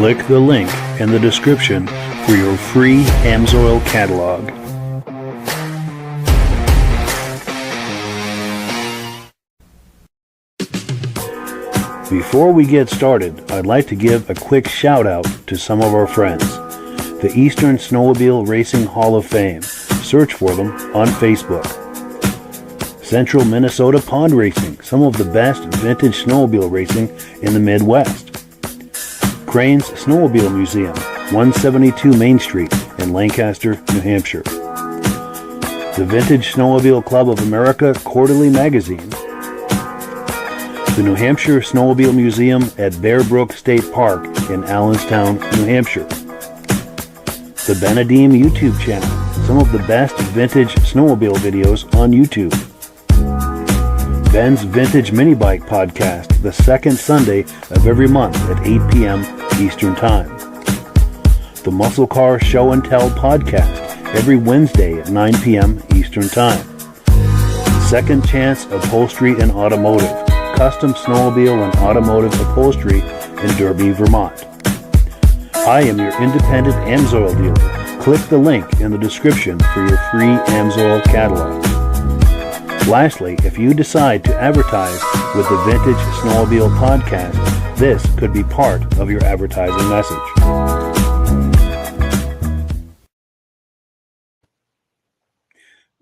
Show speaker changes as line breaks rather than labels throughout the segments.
Click the link in the description for your free Amsoil catalog. Before we get started, I'd like to give a quick shout out to some of our friends. The Eastern Snowmobile Racing Hall of Fame. Search for them on Facebook. Central Minnesota Pond Racing, some of the best vintage snowmobile racing in the Midwest. Crane's Snowmobile Museum, 172 Main Street in Lancaster, New Hampshire. The Vintage Snowmobile Club of America Quarterly Magazine. The New Hampshire Snowmobile Museum at Bear Brook State Park in Allenstown, New Hampshire. The Benedim YouTube channel, some of the best vintage snowmobile videos on YouTube. Ben's Vintage Mini Bike Podcast, the second Sunday of every month at 8 p.m. Eastern Time. The Muscle Car Show and Tell Podcast, every Wednesday at 9 p.m. Eastern Time. Second Chance Upholstery and Automotive, custom snowmobile and automotive upholstery in Derby, Vermont. I am your independent Amsoil dealer. Click the link in the description for your free Amsoil catalog. Lastly, if you decide to advertise with the Vintage Snowmobile Podcast, this could be part of your advertising message.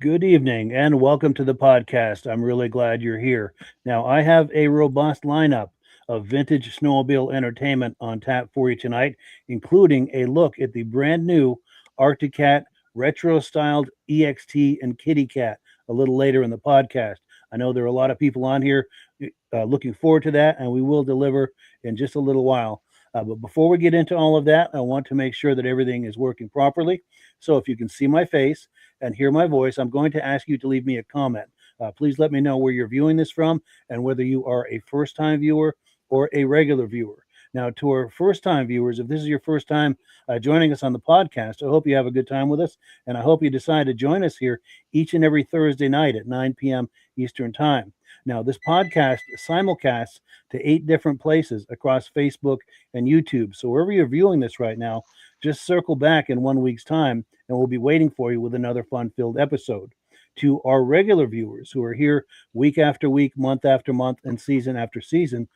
Good evening and welcome to the podcast. I'm really glad you're here. Now, I have a robust lineup of vintage snowmobile entertainment on tap for you tonight, including a look at the brand new Arctic Cat retro-styled EXT and Kitty Cat a little later in the podcast. I know there are a lot of people on here looking forward to that, and we will deliver in just a little while. But before we get into all of that, I want to make sure that everything is working properly. So if you can see my face and hear my voice, I'm going to ask you to leave me a comment. Please let me know where you're viewing this from and whether you are a first-time viewer or a regular viewer. Now, to our first-time viewers, if this is your first time joining us on the podcast, I hope you have a good time with us, and I hope you decide to join us here each and every Thursday night at 9 p.m. Eastern Time. Now, this podcast simulcasts to 8 different places across Facebook and YouTube. So wherever you're viewing this right now, just circle back in 1 week's time, and we'll be waiting for you with another fun-filled episode. To our regular viewers who are here week after week, month after month, and season after season,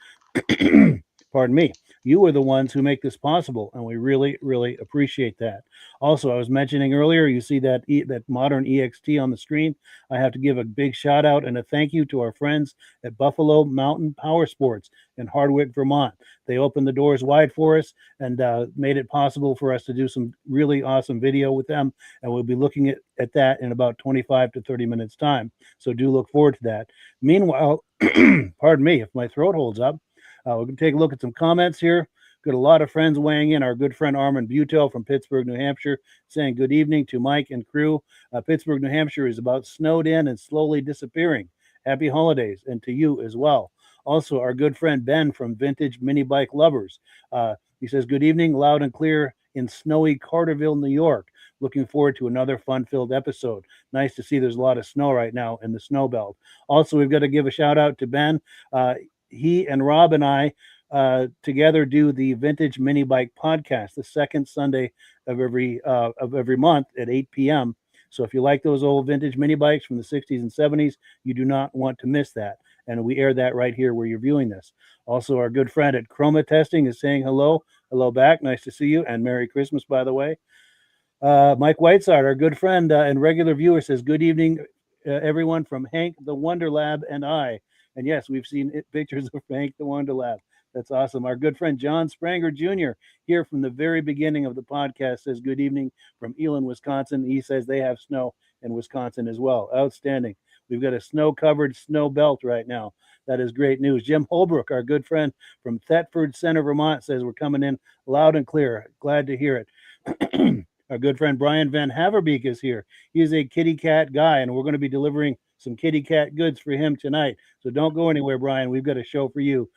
pardon me, you are the ones who make this possible, and we really, really appreciate that. Also, I was mentioning earlier, you see that modern EXT on the screen. I have to give a big shout out and a thank you to our friends at Buffalo Mountain Power Sports in Hardwick, Vermont. They opened the doors wide for us and made it possible for us to do some really awesome video with them, and we'll be looking at that in about 25 to 30 minutes time. So do look forward to that. Meanwhile, pardon me, if my throat holds up, we're going to take a look at some comments here. Got a lot of friends weighing in. Our good friend Armand Butel from Pittsburgh, New Hampshire, saying good evening to Mike and crew. Pittsburgh, New Hampshire is about snowed in and slowly disappearing. Happy holidays, and to you as well. Also, our good friend Ben from Vintage Mini Bike Lovers. He says, good evening, loud and clear in snowy Carterville, New York. Looking forward to another fun-filled episode. Nice to see there's a lot of snow right now in the snow belt. Also, we've got to give a shout out to Ben. He and Rob and I together do the Vintage Mini Bike Podcast, the second Sunday of every month at 8 p.m. So if you like those old vintage mini bikes from the 60s and 70s, you do not want to miss that. And we air that right here where you're viewing this. Also, our good friend at Chroma Testing is saying hello. Hello back. Nice to see you. And Merry Christmas, by the way. Mike Whiteside, our good friend and regular viewer, says, good evening, everyone, from Hank the Wonder Lab and I. And yes, we've seen pictures of Hank the Wonder Lab. That's awesome. Our good friend John Spranger Jr. here from the very beginning of the podcast says good evening from Elon, Wisconsin. He says they have snow in Wisconsin as well. Outstanding. We've got a snow-covered snow belt right now. That is great news. Jim Holbrook, our good friend from Thetford Center, Vermont, says we're coming in loud and clear. Glad to hear it. Our good friend Brian Van Haverbeek is here. He's a kitty cat guy, and we're going to be delivering some kitty cat goods for him tonight. So don't go anywhere, Brian. We've got a show for you.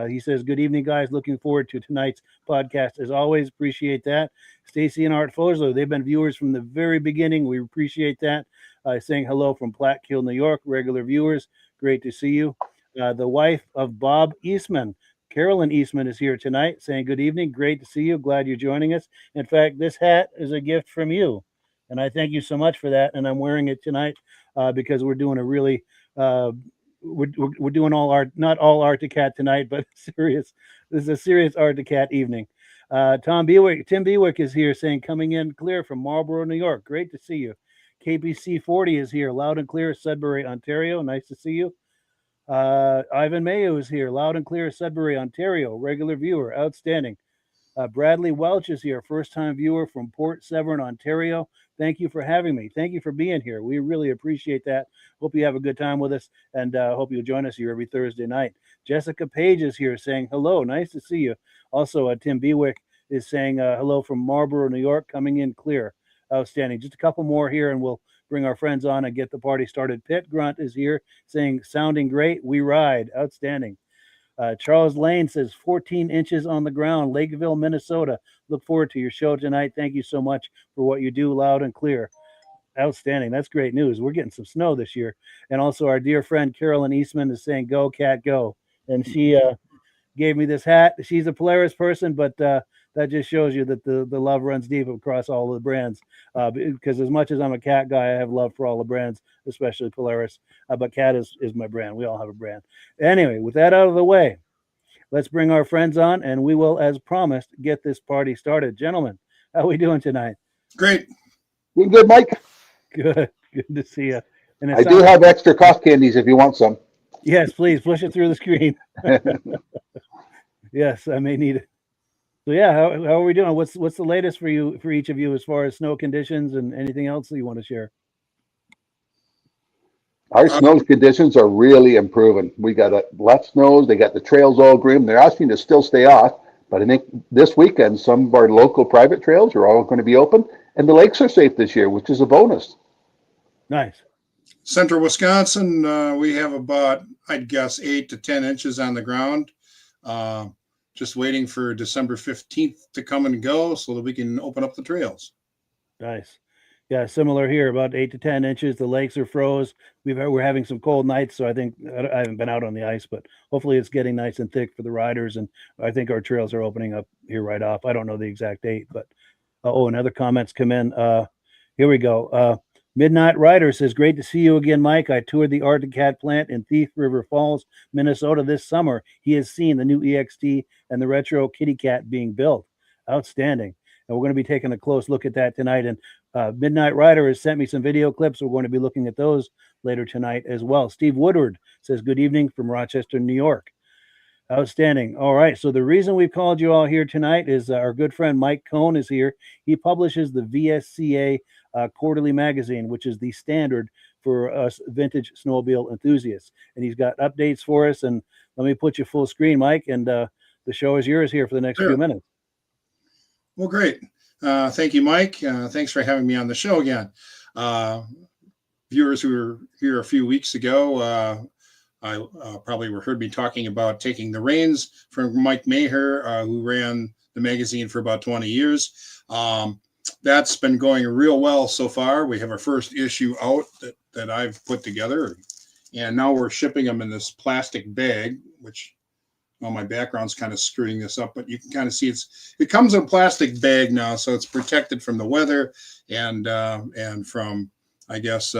He says, good evening, guys. Looking forward to tonight's podcast. As always, appreciate that. Stacie and Art Fosler, they've been viewers from the very beginning. We appreciate that. Saying hello from Plattkill, New York. Regular viewers, great to see you. The wife of Bob Eastman, Carolyn Eastman is here tonight saying, good evening. Great to see you. Glad you're joining us. In fact, this hat is a gift from you. And I thank you so much for that. And I'm wearing it tonight because we're doing a really, we're doing not all Art to Cat tonight, but serious. This is a serious Art to Cat evening. Tim Bewick is here saying, coming in clear from Marlborough, New York. Great to see you. KPC 40 is here, loud and clear, Sudbury, Ontario. Nice to see you. Ivan Mayo is here, loud and clear, Sudbury, Ontario. Regular viewer, outstanding. Bradley Welch is here, first-time viewer from Port Severn, Ontario. Thank you for having me. Thank you for being here. We really appreciate that. Hope you have a good time with us, and hope you'll join us here every Thursday night. Jessica Page is here saying hello. Nice to see you. Also, Tim Bewick is saying hello from Marlborough, New York, coming in clear. Outstanding. Just a couple more here, and we'll bring our friends on and get the party started. Pitt Grunt is here saying, sounding great. We ride. Outstanding. Charles Lane says 14 inches on the ground, Lakeville, Minnesota. Look forward to your show tonight. Thank you so much for what you do, loud and clear. Outstanding. That's great news. We're getting some snow this year. And also our dear friend Carolyn Eastman is saying, go, Cat, go. And she gave me this hat. She's a Polaris person, but that just shows you that the love runs deep across all the brands. Because as much as I'm a Cat guy, I have love for all the brands, especially Polaris. But Cat is my brand. We all have a brand. Anyway, with that out of the way, let's bring our friends on, and we will, as promised, get this party started. Gentlemen, how are we doing tonight?
Great.
Doing good, Mike.
Good. Good to see you. And
I do have extra cough candies if you want some.
Yes, please push it through the screen. Yes, I may need it. So yeah, how are we doing? What's the latest for each of you as far as snow conditions and anything else that you want to share?
Our snow conditions are really improving. We got less snows. They got the trails all groomed. They're asking to still stay off, but I think this weekend some of our local private trails are all going to be open, and the lakes are safe this year, which is a bonus.
Nice.
Central Wisconsin, we have about, I'd guess, 8 to 10 inches on the ground. Just waiting for December 15th to come and go so that we can open up the trails.
Nice. Yeah, similar here, about 8 to 10 inches. The lakes are froze. We're having some cold nights, so I think I haven't been out on the ice, but hopefully it's getting nice and thick for the riders, and I think our trails are opening up here right off. I don't know the exact date, but and other comments come in. Here we go. Midnatt Rider says, great to see you again, Mike. I toured the Art to Cat plant in Thief River Falls, Minnesota this summer. He has seen the new EXT and the retro Kitty Cat being built. Outstanding. And we're going to be taking a close look at that tonight. And Midnatt Rider has sent me some video clips. We're going to be looking at those later tonight as well. Steve Woodward says, good evening from Rochester, New York. Outstanding. All right. So the reason we've called you all here tonight is our good friend Mike Kohn is here. He publishes the VSCA Quarterly Magazine, which is the standard for us vintage snowmobile enthusiasts. And he's got updates for us. And let me put you full screen, Mike, and the show is yours here for the next few minutes.
Well, great. Thank you, Mike. Thanks for having me on the show again. Viewers who were here a few weeks ago, I probably heard me talking about taking the reins from Mike Maher, who ran the magazine for about 20 years. That's been going real well so far. We have our first issue out that I've put together, and now we're shipping them in this plastic bag, which, well, my background's kind of screwing this up, but you can kind of see it comes in a plastic bag now, so it's protected from the weather and from, I guess,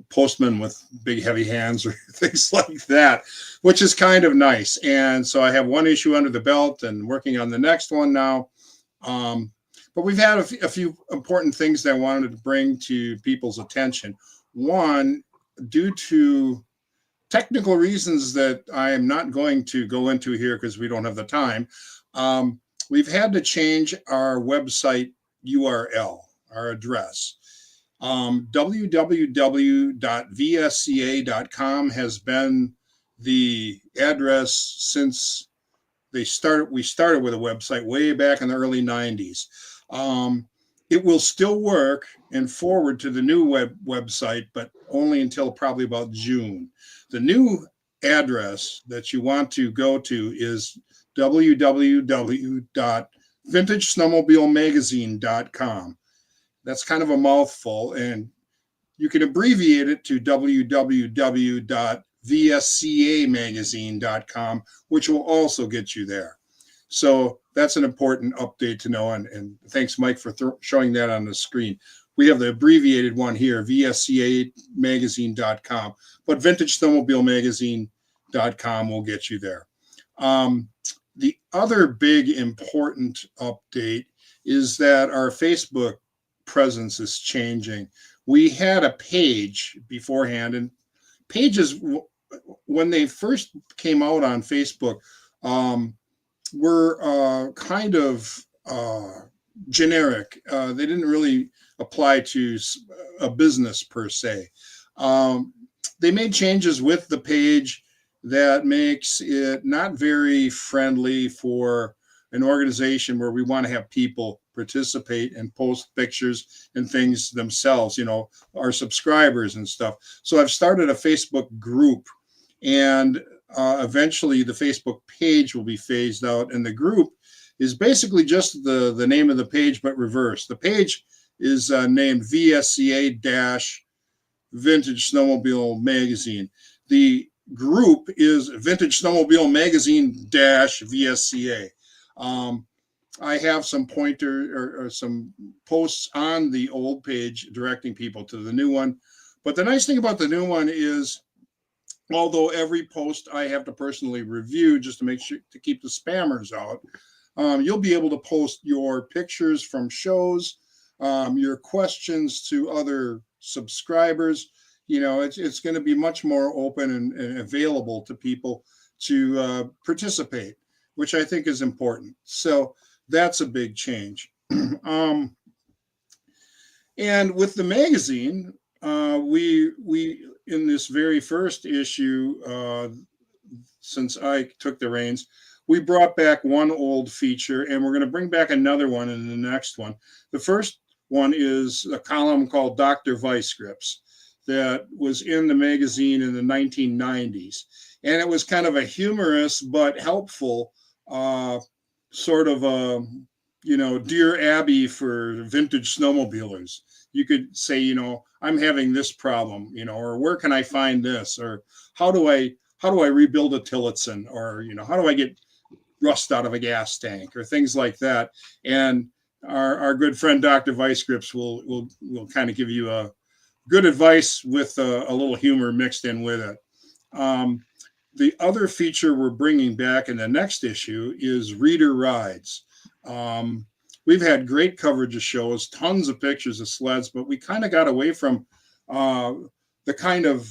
postmen with big heavy hands or things like that, which is kind of nice. And so I have one issue under the belt and working on the next one now. But we've had a few important things that I wanted to bring to people's attention. One, due to technical reasons that I am not going to go into here because we don't have the time, we've had to change our website URL, our address. www.vsca.com has been the address since we started with a website way back in the early 90s. It will still work and forward to the new website, but only until probably about June. The new address that you want to go to is www.vintagesnowmobilemagazine.com. That's kind of a mouthful, and you can abbreviate it to www.vsca.com. VSCAmagazine.com, which will also get you there. So that's an important update to know. And thanks, Mike, for showing that on the screen. We have the abbreviated one here, VSCAmagazine.com, but VintageSnowmobileMagazine.com will get you there. The other big important update is that our Facebook presence is changing. We had a page beforehand, and pages, when they first came out on Facebook, were kind of generic. They didn't really apply to a business per se. They made changes with the page that makes it not very friendly for an organization where we want to have people participate and post pictures and things themselves, our subscribers and stuff. So I've started a Facebook group, and eventually the Facebook page will be phased out, and the group is basically just the name of the page, but reversed. The page is named VSCA-Vintage Snowmobile Magazine. The group is Vintage Snowmobile Magazine-VSCA. I have some pointer or some posts on the old page directing people to the new one. But the nice thing about the new one is, although every post I have to personally review just to make sure to keep the spammers out, you'll be able to post your pictures from shows, your questions to other subscribers. It's going to be much more open and available to people to participate, which I think is important. So that's a big change. And with the magazine, we in this very first issue, since I took the reins, we brought back one old feature, and we're going to bring back another one in the next one. The first one is a column called Dr. Vice Grips that was in the magazine in the 1990s. And it was kind of a humorous but helpful sort of a, Dear Abby for vintage snowmobilers. You could say, I'm having this problem, or where can I find this? Or how do I rebuild a Tillotson? Or, how do I get rust out of a gas tank? Or things like that. And our good friend Dr. Vice Grips will kind of give you a good advice with a little humor mixed in with it. The other feature we're bringing back in the next issue is Reader Rides. We've had great coverage of shows, tons of pictures of sleds, but we kind of got away from the kind of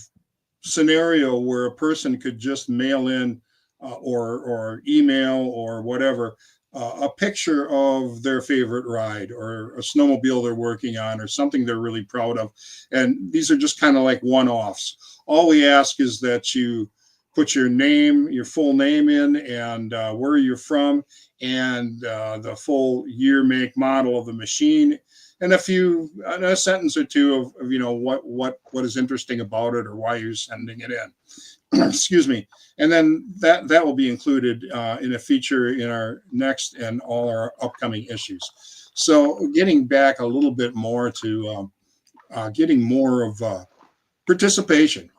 scenario where a person could just mail in or email or whatever a picture of their favorite ride or a snowmobile they're working on or something they're really proud of. And these are just kind of like one-offs. All we ask is that you put your name, your full name in, and where you're from, and the full year, make, model of the machine, and a sentence or two of what is interesting about it or why you're sending it in. Excuse me. And then that will be included in a feature in our next and all our upcoming issues. So getting back a little bit more to getting more of participation,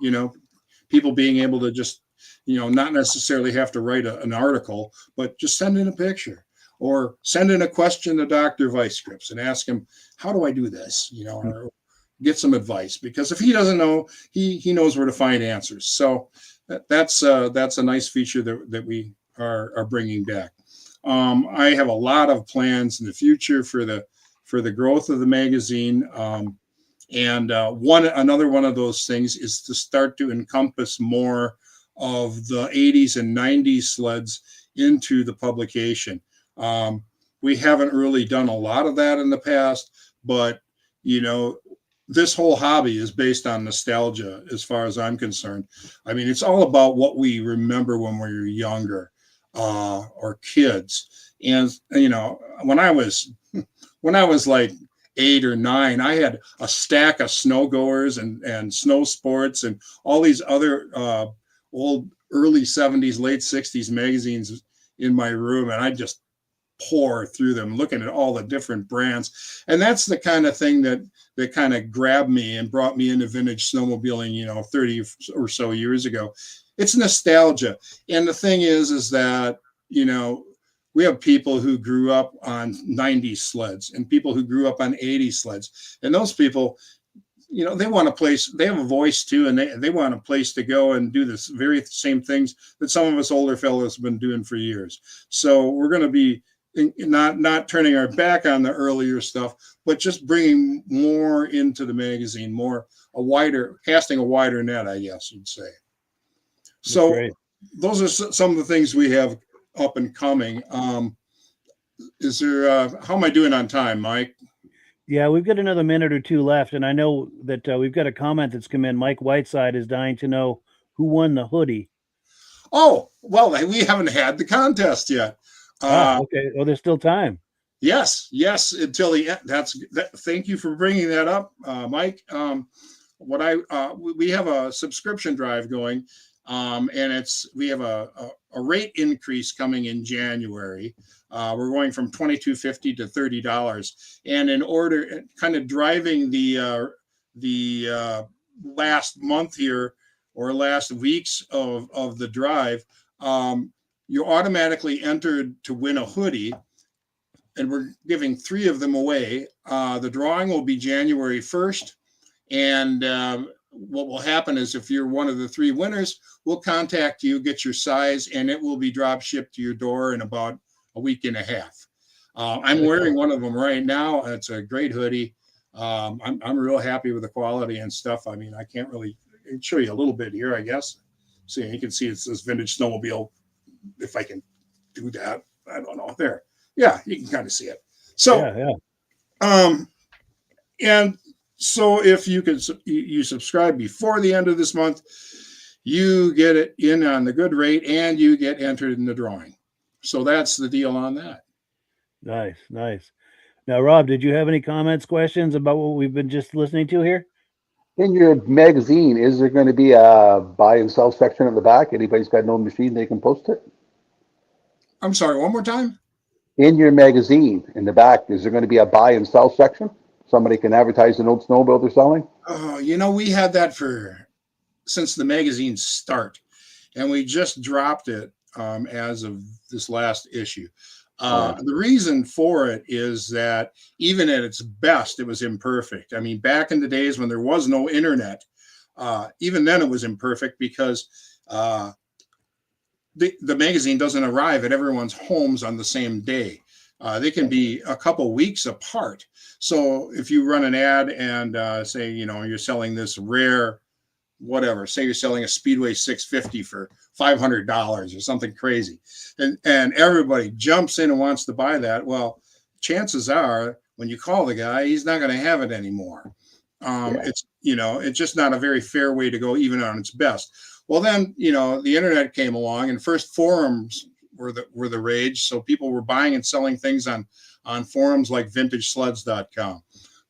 people being able to just, not necessarily have to write an article, but just send in a picture or send in a question to Dr. Vice Grips and ask him, how do I do this? Or get some advice, because if he doesn't know, he knows where to find answers. So that's a nice feature that we are bringing back. I have a lot of plans in the future for the growth of the magazine. And another one of those things is to start to encompass more of the 80s and 90s sleds into the publication. We haven't really done a lot of that in the past, but this whole hobby is based on nostalgia as far as I'm concerned. I mean, it's all about what we remember when we were younger or kids. And, when I was like 8 or 9, I had a stack of snow goers and snow sports and all these other old early 70s, late 60s magazines in my room. And I just pour through them, looking at all the different brands. And that's the kind of thing that kind of grabbed me and brought me into vintage snowmobiling, 30 or so years ago. It's nostalgia. And the thing is that, we have people who grew up on 90s sleds and people who grew up on 80s sleds. And those people, they want a place, they have a voice too, and they want a place to go and do this very same things that some of us older fellows have been doing for years. So we're going to be not turning our back on the earlier stuff, but just bringing more into the magazine, casting a wider net, I guess you'd say. So those are some of the things we have up and coming. Is there, how am I doing on time, Mike?
Yeah, we've got another minute or two left, and I know that we've got a comment that's come in. Mike Whiteside is dying to know who won the hoodie.
Oh, well, we haven't had the contest yet.
Okay. Well, there's still time.
Yes, until the end. Thank you for bringing that up, Mike. We have a subscription drive going, and we have a rate increase coming in January. We're going from $22.50 to $30, and in order, kind of driving the last month here or last weeks of the drive, you're automatically entered to win a hoodie, and we're giving 3 of them away. The drawing will be January 1st, and what will happen is if you're one of the 3 winners, we'll contact you, get your size, and it will be drop shipped to your door in about a week and a half. I'm wearing one of them right now. It's a great hoodie. I'm real happy with the quality and stuff. I mean, I can't really show you a little bit here, I guess. See, you can see it says Vintage Snowmobile. If I can do that, I don't know. There, yeah, you can kind of see it. So, and so if you subscribe before the end of this month, you get it in on the good rate, and you get entered in the drawing. So that's the deal on that.
Nice. Now, Rob, did you have any comments, questions about what we've been just listening to here?
In your magazine, is there going to be a buy and sell section at the back? Anybody's got an old machine, they can post it?
I'm sorry, one more time?
In your magazine, in the back, is there going to be a buy and sell section? Somebody can advertise an old snowmobile they're selling?
We had that since the magazine's start, and we just dropped it as of this last issue. The reason for it is that even at its best, it was imperfect. I mean, back in the days when there was no internet, even then it was imperfect because the magazine doesn't arrive at everyone's homes on the same day. They can be a couple weeks apart. So if you run an ad and say, you're selling this rare, whatever, say you're selling a Speedway 650 for $500 or something crazy, and everybody jumps in and wants to buy that, well, chances are when you call the guy, he's not going to have it anymore. It's just not a very fair way to go, even on its best. Well, then, the internet came along, and first forums were the rage. So people were buying and selling things on forums like vintagesleds.com.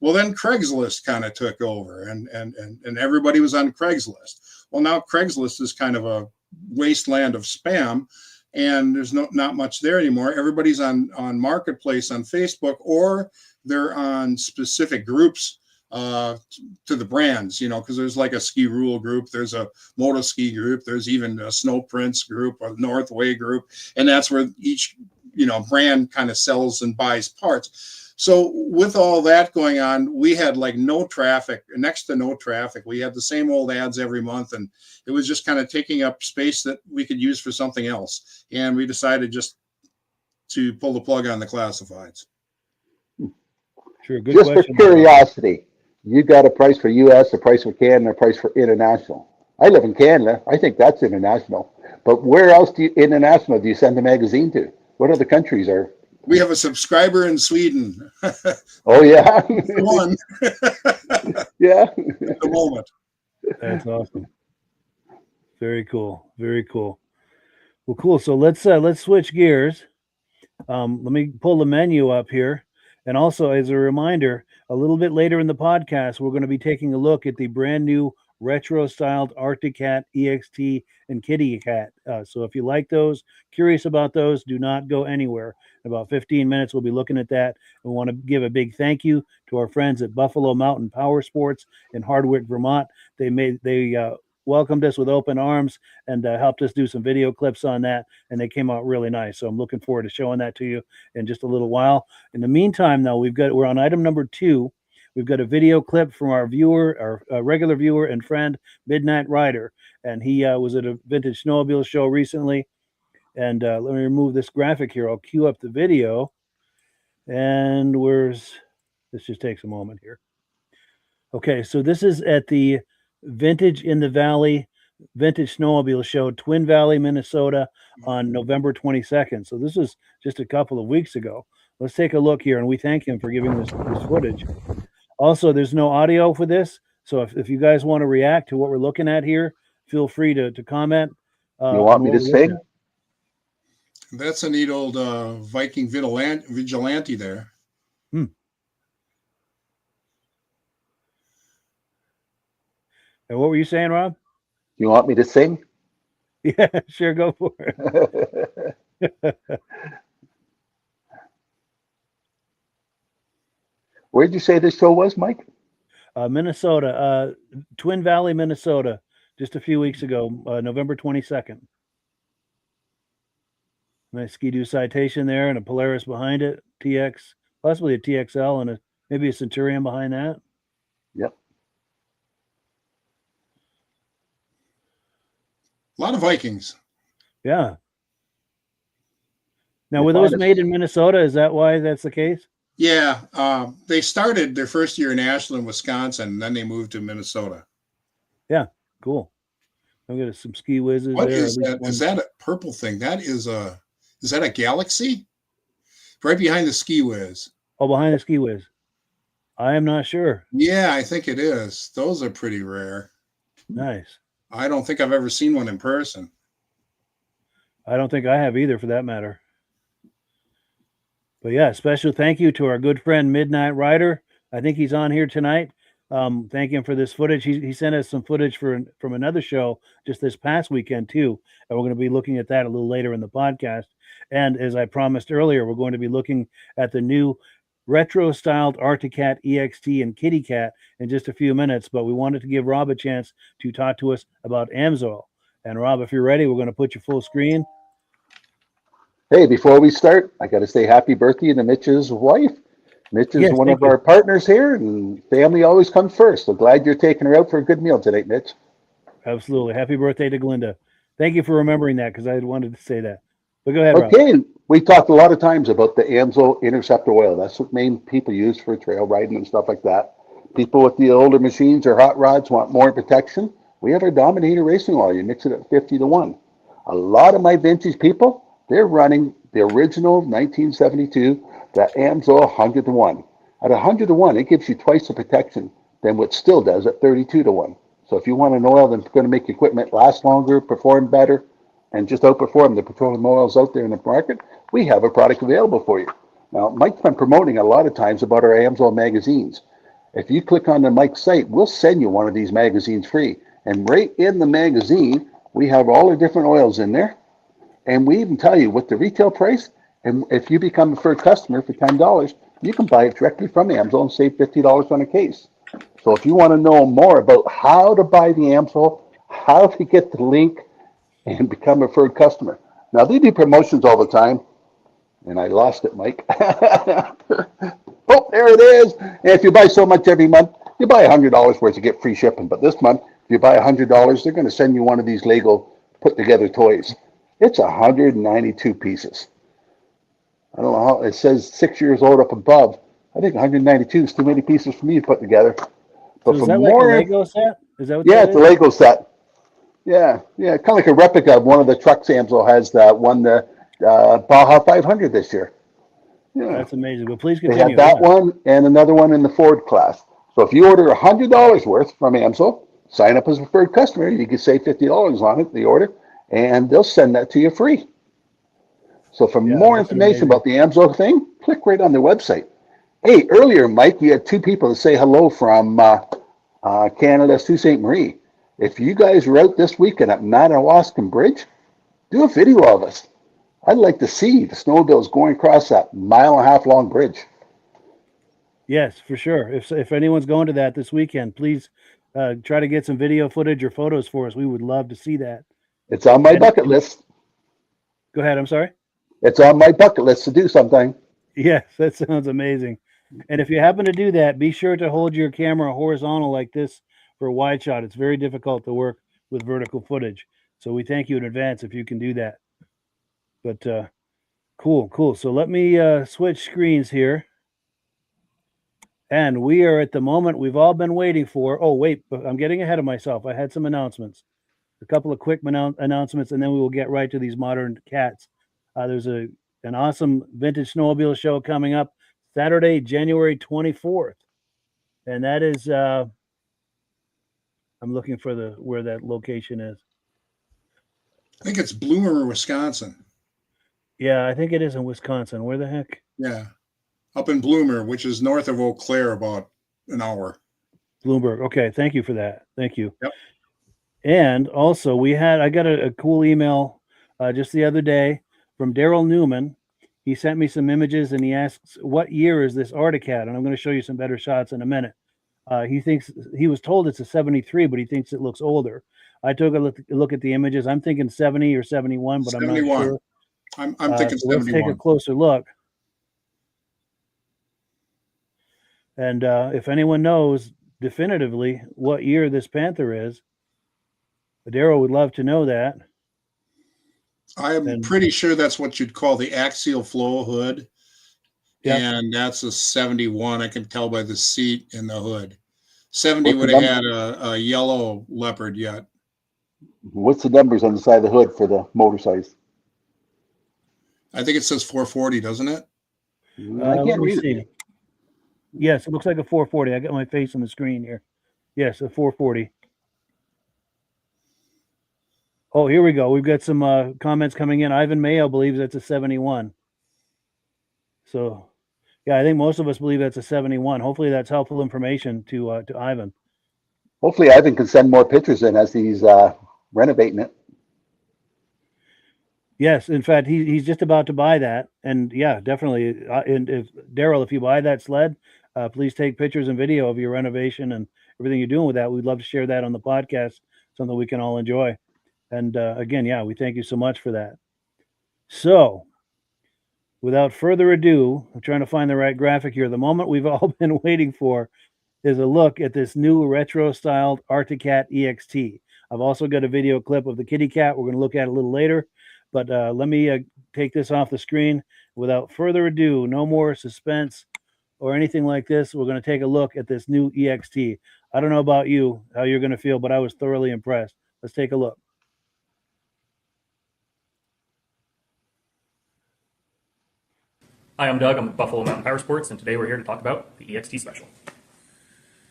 Well, then Craigslist kind of took over, and everybody was on Craigslist. Well, now Craigslist is kind of a wasteland of spam, and there's not much there anymore. Everybody's on Marketplace on Facebook, or they're on specific groups to the brands, because there's like a ski rule group, there's a moto ski group, there's even a snow prints group, a Northway group, and that's where each brand kind of sells and buys parts. So with all that going on, we had like no traffic, next to no traffic. We had the same old ads every month, and it was just kind of taking up space that we could use for something else. And we decided just to pull the plug on the classifieds.
Sure, good
just
question.
For curiosity, you got a price for US, a price for Canada, a price for international. I live in Canada. I think that's international. But where else international do you send the magazine to? What other countries are?
We have a subscriber in Sweden.
Oh, yeah.
One.
Yeah.
At the moment.
That's awesome. Very cool. Well, cool. So let's switch gears. Let me pull the menu up here. And also, as a reminder, a little bit later in the podcast, we're going to be taking a look at the brand new retro-styled Arctic Cat, EXT, and Kitty Cat. So if you like those, curious about those, do not go anywhere. In about 15 minutes, we'll be looking at that. We want to give a big thank you to our friends at Buffalo Mountain Power Sports in Hardwick, Vermont. They welcomed us with open arms and helped us do some video clips on that, and they came out really nice. So I'm looking forward to showing that to you in just a little while. In the meantime, though, we're on item number 2. We've got a video clip from our viewer, our regular viewer and friend, Midnatt Rider, and he was at a Vintage Snowmobile Show recently. And let me remove this graphic here. I'll cue up the video. And this just takes a moment here. Okay, so this is at the Vintage in the Valley Vintage Snowmobile Show, Twin Valley, Minnesota, on November 22nd. So this is just a couple of weeks ago. Let's take a look here, and we thank him for giving this footage. Also, there's no audio for this, so if you guys want to react to what we're looking at here, feel free to comment.
You want me to sing?
That's a neat old Viking vigilante there.
And what were you saying, Rob?
You want me to sing?
Yeah, sure, go for it.
Where did you say this show was, Mike?
Minnesota, Twin Valley, Minnesota, just a few weeks ago, November 22nd. Nice Ski-Doo Citation there and a Polaris behind it, TX, possibly a TXL and maybe a Centurion behind that.
Yep.
A lot of Vikings.
Yeah. Now, were those made in Minnesota? Is that why that's the case?
Yeah. They started their first year in Ashland, Wisconsin, and then they moved to Minnesota.
Yeah, cool. I've got some Ski Whizzes
What
there.
is that? Is that a purple thing? Is that a Galaxy? Right behind the Ski Whiz.
Oh, behind the Ski Whiz. I am not sure.
Yeah, I think it is. Those are pretty rare.
Nice.
I don't think I've ever seen one in person.
I don't think I have either, for that matter. But yeah, special thank you to our good friend Midnatt Rider. I think he's on here tonight. Thank him for this footage. He sent us some footage from another show just this past weekend too, and we're going to be looking at that a little later in the podcast. And as I promised earlier, we're going to be looking at the new retro-styled Arctic Cat, EXT, and Kitty Cat in just a few minutes. But we wanted to give Rob a chance to talk to us about AMSOIL. And Rob, if you're ready, we're going to put you full screen.
Hey, before we start, I got to say happy birthday to Mitch's wife. Mitch is one of our partners here, and family always comes first. So glad you're taking her out for a good meal tonight, Mitch.
Absolutely. Happy birthday to Glinda. Thank you for remembering that, because I wanted to say that. But go ahead,
Okay,
Rob.
we talked a lot of times about the AMSOIL Interceptor oil. That's what main people use for trail riding and stuff like that. People with the older machines or hot rods want more protection. We have our Dominator racing oil. You mix it at 50-1. A lot of my vintage people, they're running the original 1972, the AMSOIL 100-1. At 100-1, it gives you twice the protection than what still does at 32-1. So if you want an oil that's going to make your equipment last longer, perform better, and just outperform the petroleum oils out there in the market, we have a product available for you. Now, Mike's been promoting a lot of times about our AMSOIL magazines. If you click on the Mike's site, we'll send you one of these magazines free. And right in the magazine, we have all the different oils in there. And we even tell you what the retail price, and if you become a preferred customer for $10, you can buy it directly from AMSOIL and save $50 on a case. So if you want to know more about how to buy the AMSOIL, how to get the link, and become a preferred customer. Now, they do promotions all the time, and I lost it, Mike. Oh, there it is. And if you buy so much every month, you buy $100 worth to get free shipping. But this month, if you buy $100, they're going to send you one of these Lego put-together toys. It's 192 pieces. I don't know how it says 6 years old up above. I think 192 is too many pieces for me to put together. But
So is that like a Lego set? Is that what
yeah,
that
it's
is?
a Lego set. Yeah, kind of like a replica of one of the trucks AMSOIL has that won the Baja 500 this year. Yeah,
That's amazing. But please
they
continue.
had that one and another one in the Ford class. So if you order $100 worth from AMSOIL, sign up as a preferred customer, you can save $50 on it, the order, and they'll send that to you free. So for more information about the AMSOIL thing, click right on their website. Hey, earlier, Mike, you had two people to say hello from Canada, Sault Ste. Marie. If you guys are out this weekend at Madawaska Bridge, do a video of us. I'd like to see the snowmobiles going across that 1.5 mile long bridge.
Yes, for sure. If anyone's going to that this weekend, please try to get some video footage or photos for us. We would love to see that.
It's on my bucket list.
Go ahead. I'm sorry.
It's on my bucket list to do something.
Yes, that sounds amazing. And if you happen to do that, be sure to hold your camera horizontal like this for a wide shot. It's very difficult to work with vertical footage. So we thank you in advance if you can do that. But cool. So let me switch screens here. And we are at the moment we've all been waiting for. Oh, wait, I'm getting ahead of myself. I had some announcements, a couple of quick announcements, and then we will get right to these modern cats. There's an awesome Vintage Snowmobile Show coming up Saturday, January 24th. And that is, I'm looking for where that location is.
I think it's Bloomer, Wisconsin.
Yeah, I think it is in Wisconsin. Where the heck?
Yeah. Up in Bloomer, which is north of Eau Claire, about an hour.
Bloomberg. Okay, thank you for that. Thank you.
Yep.
And also, I got a cool email just the other day from Daryl Newman. He sent me some images and he asks, what year is this Arctic Cat? And I'm going to show you some better shots in a minute. He was told it's a 73, but he thinks it looks older. I took a look at the images. I'm thinking 70 or 71, but 71. I'm not sure.
I'm thinking 71.
Let's take a closer look. And if anyone knows definitively what year this Panther is, Daryl would love to know that.
I'm pretty sure that's what you'd call the axial flow hood.
Yep.
And that's a 71. I can tell by the seat in the hood. 70 would have had a yellow leopard yet.
What's the numbers on the side of the hood for the motor size?
I think it says 440, doesn't it?
I can't read it.
Yes, it looks like a 440. I got my face on the screen here. Yes, a 440. Oh, here we go. We've got some comments coming in. Ivan Mayo believes that's a 71. So, yeah, I think most of us believe that's a 71. Hopefully that's helpful information to Ivan.
Hopefully Ivan can send more pictures in as he's renovating it.
Yes, in fact, he's just about to buy that. And, yeah, definitely. And if Daryl, if you buy that sled, please take pictures and video of your renovation and everything you're doing with that. We'd love to share that on the podcast, something we can all enjoy. And again, yeah, we thank you so much for that. So without further ado, I'm trying to find the right graphic here. The moment we've all been waiting for is a look at this new retro styled Arctic Cat EXT. I've also got a video clip of the Kitty Cat. We're going to look at it a little later, but let me take this off the screen. Without further ado, no more suspense or anything like this. We're going to take a look at this new EXT. I don't know about you, how you're going to feel, but I was thoroughly impressed. Let's take a look.
Hi, I'm Doug. I'm with Buffalo Mountain Power Sports, and today we're here to talk about the EXT Special.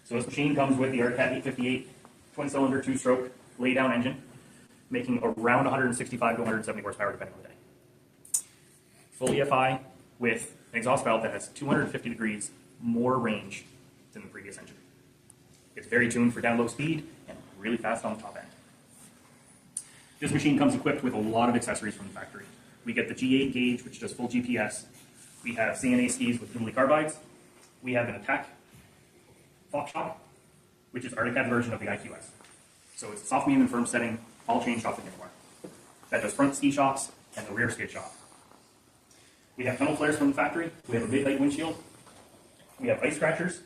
So this machine comes with the Arctic Cat 858 twin-cylinder, two-stroke, lay-down engine, making around 165 to 170 horsepower, depending on the day. Full EFI with an exhaust valve that has 250 degrees more range than the previous engine. It's very tuned for down low speed and really fast on the top end. This machine comes equipped with a lot of accessories from the factory. We get the G8 gauge, which does full GPS. We have CNA skis with dually carbides. We have an Attack Fox shock, which is Arctic Cat's version of the IQS. So it's a soft, medium, and firm setting, all chain shock anymore. That does front ski shocks and the rear skid shock. We have tunnel flares from the factory. We have a big height windshield. We have ice scratchers.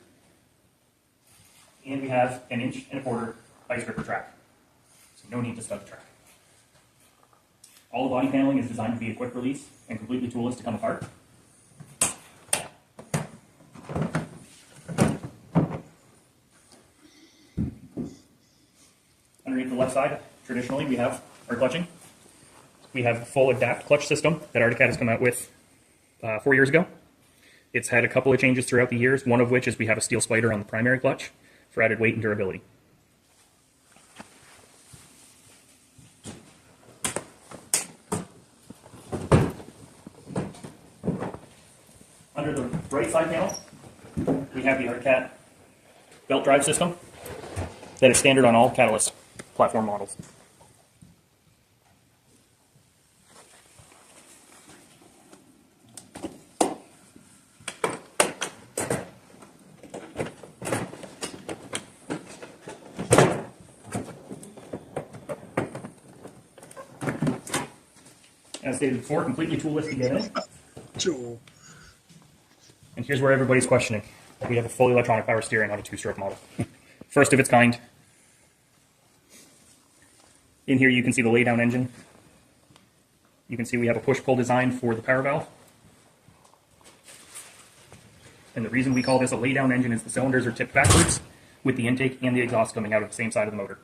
And we have an 1.25 inch ice gripper track. So no need to stud the track. All the body paneling is designed to be a quick release and completely toolless to come apart. Underneath the left side, traditionally, we have our clutching. We have a full adapt clutch system that Arctic Cat has come out with 4 years ago. It's had a couple of changes throughout the years, one of which is we have a steel spider on the primary clutch for added weight and durability. Under the right side panel, we have the Arctic Cat belt drive system that is standard on all Catalyst platform models. As stated before, completely toolless to get in.
Joel.
And here's where everybody's questioning. We have a fully electronic power steering on a two-stroke model. First of its kind. In here you can see the laydown engine. You can see we have a push-pull design for the power valve. And the reason we call this a laydown engine is the cylinders are tipped backwards with the intake and the exhaust coming out of the same side of the motor.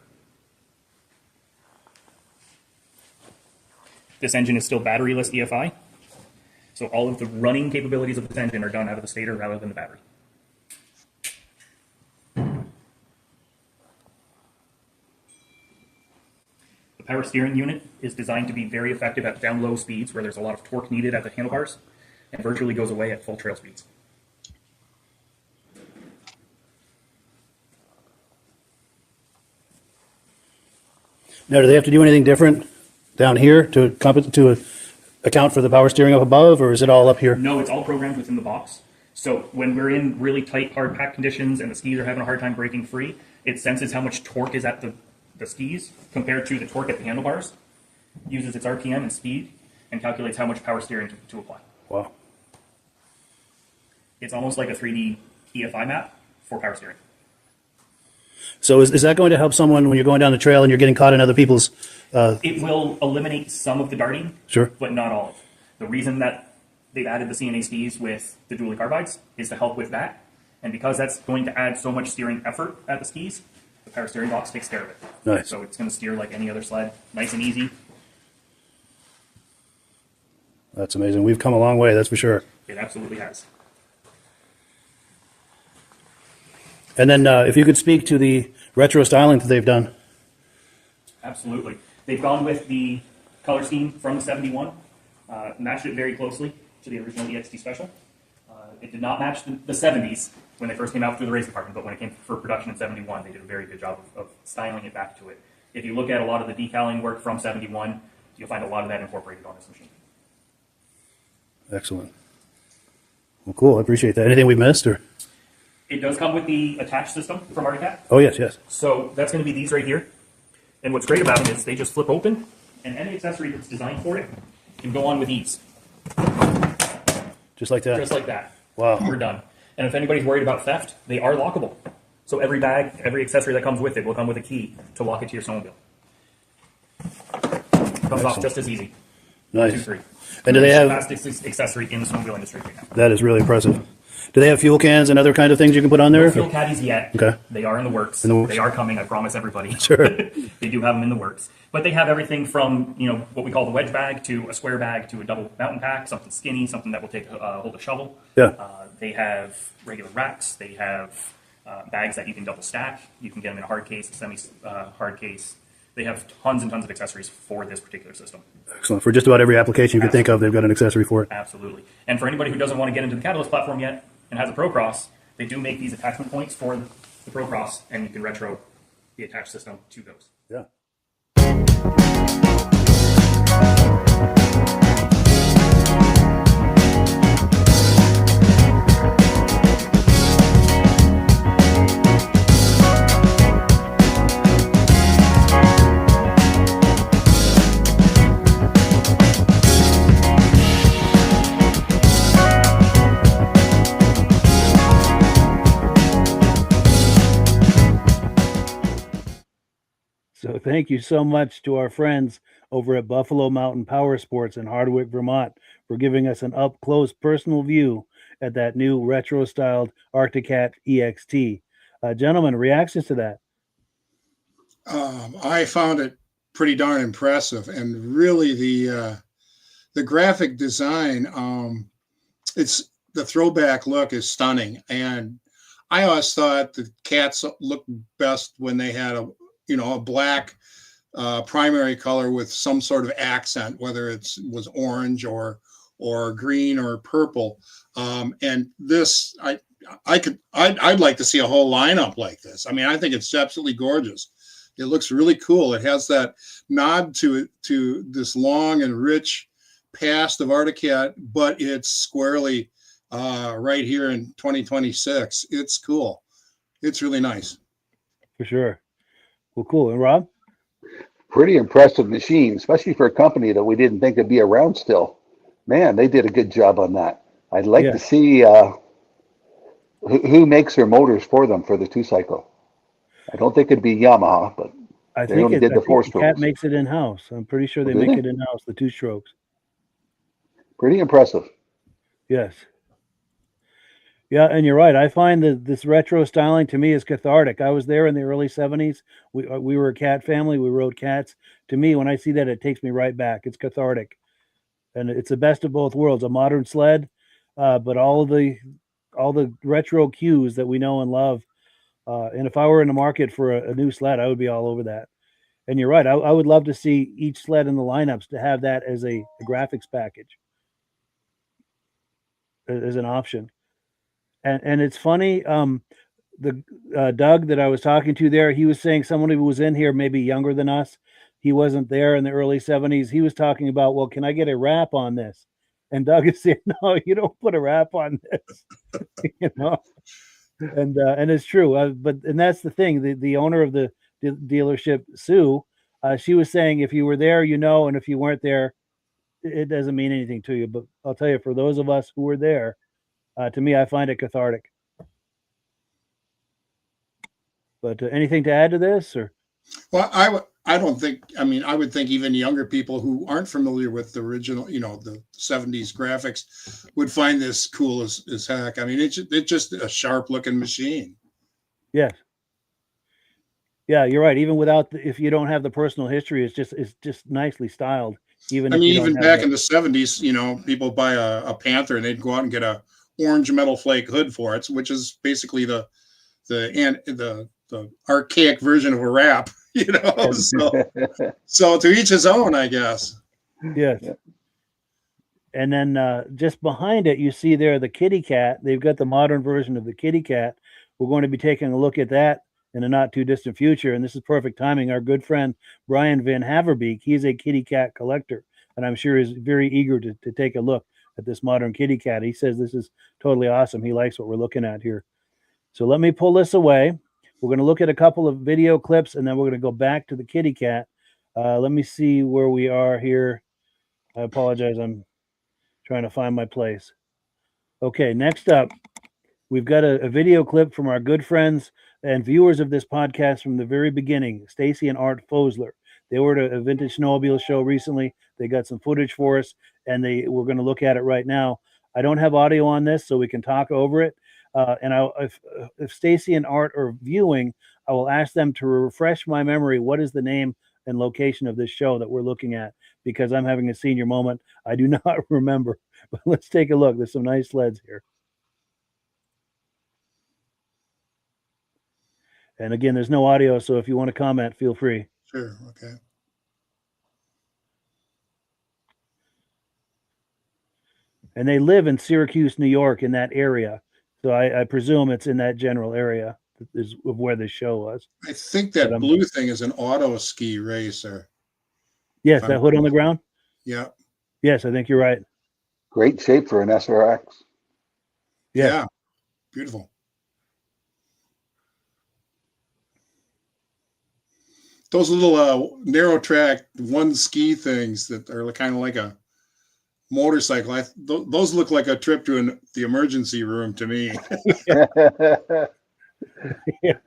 This engine is still batteryless EFI, so all of the running capabilities of this engine are done out of the stator rather than the battery. The power steering unit is designed to be very effective at down low speeds where there's a lot of torque needed at the handlebars and virtually goes away at full trail speeds.
Now, do they have to do anything different down here to account for the power steering up above, or is it all up here?
No, it's all programmed within the box. So when we're in really tight, hard pack conditions and the skis are having a hard time breaking free, it senses how much torque is at the skis compared to the torque at the handlebars, uses its RPM and speed, and calculates how much power steering to apply.
Wow.
It's almost like a 3D EFI map for power steering.
So is that going to help someone when you're going down the trail and you're getting caught in other people's...
It will eliminate some of the darting,
Sure.
but not all of it. The reason that they've added the CNA skis with the dually carbides is to help with that. And because that's going to add so much steering effort at the skis, the power steering box takes care of it.
Nice.
So it's going to steer like any other sled, nice and easy.
That's amazing. We've come a long way, that's for sure.
It absolutely has.
And then if you could speak to the retro styling that they've done.
Absolutely. They've gone with the color scheme from the 71, matched it very closely to the original EXT Special. It did not match the 70s when they first came out through the race department, but when it came for production in 71, they did a very good job of styling it back to it. If you look at a lot of the decaling work from 71, you'll find a lot of that incorporated on this machine.
Excellent. Well, cool. I appreciate that. Anything we missed? Or?
It does come with the attached system from Arctic Cat.
Oh, yes, yes.
So that's going to be these right here. And what's great about them is they just flip open, and any accessory that's designed for it can go on with ease.
Just like that?
Just like that.
Wow.
We're done. And if anybody's worried about theft, they are lockable. So every bag, every accessory that comes with it will come with a key to lock it to your snowmobile. Comes off just as easy.
Nice.
2, 3.
And do they have...
fastest accessory in the snowmobile industry right now.
That is really impressive. Do they have fuel cans and other kind of things you can put on there?
No fuel caddies yet.
Okay.
They are in the works. They are coming, I promise everybody.
Sure.
They do have them in the works. But they have everything from, what we call the wedge bag to a square bag to a double mountain pack, something skinny, something that will take hold a shovel.
Yeah.
They have regular racks. They have bags that you can double stack. You can get them in a hard case, a semi-hard case. They have tons and tons of accessories for this particular system.
Excellent. For just about every application you can think of, they've got an accessory for it.
Absolutely. And for anybody who doesn't want to get into the Catalyst platform yet and has a Pro Cross, they do make these attachment points for the Pro Cross, and you can retro the attached system to those.
Yeah. So thank you so much to our friends over at Buffalo Mountain Power Sports in Hardwick, Vermont, for giving us an up-close personal view at that new retro-styled Arctic Cat EXT. Gentlemen, reactions to that?
I found it pretty darn impressive, and really the graphic design, it's the throwback look is stunning. And I always thought the cats looked best when they had a black primary color with some sort of accent, whether it was orange or green or purple. And this, I'd like to see a whole lineup like this. I mean, I think it's absolutely gorgeous. It looks really cool. It has that nod to this long and rich past of Arctic Cat, but it's squarely right here in 2026. It's cool. It's really nice.
For sure. Well, cool. And Rob?
Pretty impressive machine, especially for a company that we didn't think would be around still. Man, they did a good job on that. I'd like to see who makes their motors for them for the 2-cycle. I don't think it'd be Yamaha, but
I
they
think
only did the 4-strokes.
Cat makes it in-house. I'm pretty sure they make it in-house, the 2-strokes.
Pretty impressive.
Yes. Yeah, and you're right. I find that this retro styling to me is cathartic. I was there in the early 70s. We were a cat family. We rode cats. To me, when I see that, it takes me right back. It's cathartic. And it's the best of both worlds, a modern sled, but all the retro cues that we know and love. And if I were in the market for a new sled, I would be all over that. And you're right. I would love to see each sled in the lineups to have that as a graphics package, as an option. And it's funny, the Doug that I was talking to there, he was saying someone who was in here maybe younger than us. He wasn't there in the early 70s. He was talking about, well, can I get a wrap on this? And Doug is saying, no, you don't put a wrap on this. You know, and it's true. And that's the thing. The owner of the dealership, Sue, she was saying, if you were there, you know, and if you weren't there, it doesn't mean anything to you. But I'll tell you, for those of us who were there, to me, I find it cathartic. But anything to add to this, or?
Well, I don't think. I mean, I would think even younger people who aren't familiar with the original, the 70s graphics, would find this cool as heck. I mean, it's just a sharp looking machine.
Yes. Yeah, you're right. Even without, if you don't have the personal history, it's just nicely styled. Even
back in the 70s, people buy a Panther and they'd go out and get a orange metal flake hood for it, which is basically the archaic version of a wrap, so to each his own, I guess.
Yes. And then just behind it, you see there the Kitty Cat. They've got the modern version of the Kitty Cat. We're going to be taking a look at that in a not too distant future. And this is perfect timing. Our good friend Brian Van Haverbeek, he's a Kitty Cat collector, and I'm sure is very eager to take a look at this modern Kitty Cat. He says this is totally awesome. He likes what we're looking at here. So let me pull this away. We're going to look at a couple of video clips, and then we're going to go back to the Kitty Cat. Let me see where we are here. I apologize. I'm trying to find my place. Okay, next up, we've got a video clip from our good friends and viewers of this podcast from the very beginning, Stacie and Art Fosler. They were at a Vintage Snowmobile Show recently. They got some footage for us, and we're going to look at it right now. I don't have audio on this, so we can talk over it. And if Stacie and Art are viewing, I will ask them to refresh my memory. What is the name and location of this show that we're looking at? Because I'm having a senior moment. I do not remember. But let's take a look. There's some nice sleds here. And again, there's no audio, so if you want to comment, feel free.
Sure. Okay.
And they live in Syracuse, New York, in that area. So I presume it's in that general area is of where the show was.
I think that blue thing is an auto ski racer.
Yes, that hood on the ground?
Yeah.
Yes, I think you're right.
Great shape for an SRX.
Yeah. Beautiful. Those little narrow track one ski things that are kind of like a motorcycle. Those look like a trip to the emergency room to me.
Yes.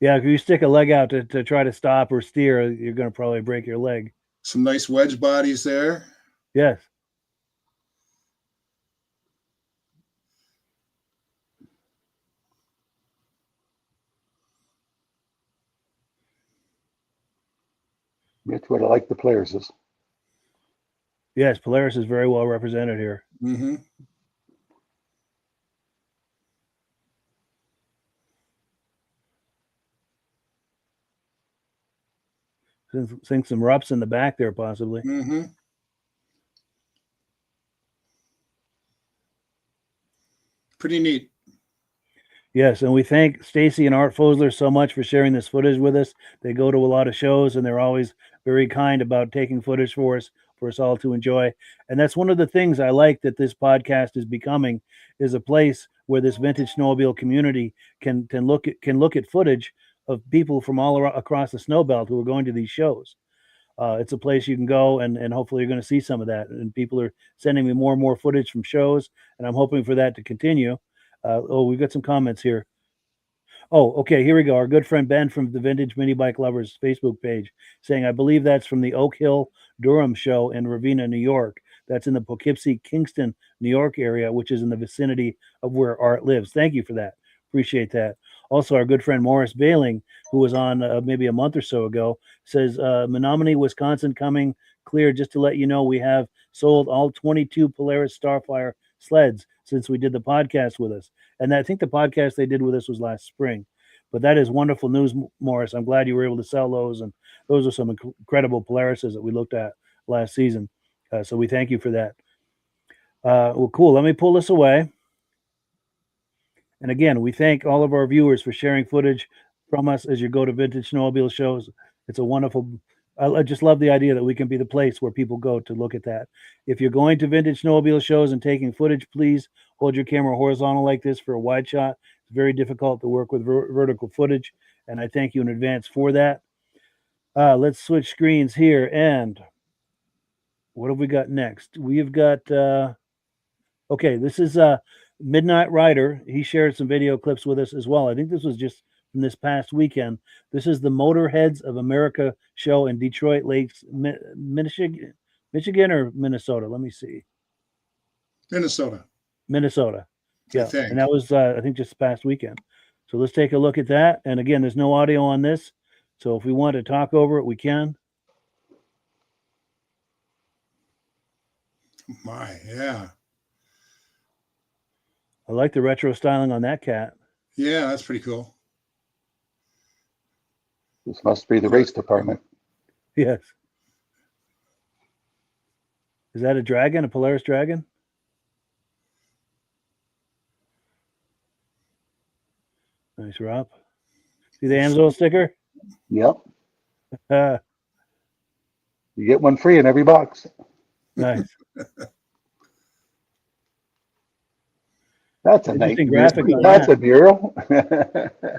Yeah, if you stick a leg out to try to stop or steer, you're going to probably break your leg.
Some nice wedge bodies there.
Yes.
That's what I like the Polaris is.
Yes, Polaris is very well represented here.
Mm-hmm.
Seeing some rups in the back there, possibly.
Mm-hmm. Pretty neat.
Yes, and we thank Stacie and Art Fosler so much for sharing this footage with us. They go to a lot of shows, and they're always very kind about taking footage for us all to enjoy. And that's one of the things I like that this podcast is becoming, is a place where this vintage snowmobile community can look at footage of people from across the snow belt who are going to these shows. It's a place you can go, and hopefully you're going to see some of that. And people are sending me more and more footage from shows, and I'm hoping for that to continue. We've got some comments here. Oh, okay, here we go. Our good friend Ben from the Vintage Mini Bike Lovers Facebook page saying, I believe that's from the Oak Hill Durham show in Ravenna, New York. That's in the Poughkeepsie, Kingston, New York area, which is in the vicinity of where Art lives. Thank you for that. Appreciate that. Also, our good friend Morris Bailing, who was on maybe a month or so ago, says, Menominee, Wisconsin coming clear. Just to let you know, we have sold all 22 Polaris Starfire sleds since we did the podcast with us. And I think the podcast they did with us was last spring. But that is wonderful news, Morris. I'm glad you were able to sell those. And those are some incredible Polarises that we looked at last season. So we thank you for that. Well, cool. Let me pull this away. And again, we thank all of our viewers for sharing footage from us as you go to Vintage Snowmobile shows. It's a wonderful, I just love the idea that we can be the place where people go to look at that. If you're going to Vintage Snowmobile shows and taking footage, please hold your camera horizontal like this for a wide shot. It's very difficult to work with vertical footage, and I thank you in advance for that. Let's switch screens here, and what have we got next? We've got, okay, this is Midnatt Rider. He shared some video clips with us as well. I think this was just from this past weekend. This is the Motorheads of America show in Detroit Lakes, Michigan or Minnesota? Let me see.
Minnesota.
Yeah, and that was, I think, just past weekend. So let's take a look at that. And again, there's no audio on this. So if we want to talk over it, we can.
My, yeah.
I like the retro styling on that cat.
Yeah, that's pretty cool.
This must be the race department.
Yes. Is that a dragon, a Polaris dragon? Nice, Rob. See the Amsoil sticker?
Yep.
Uh,
You get one free in every box.
nice.
That's a nice
Interesting graphic on
That's
that.
a mural.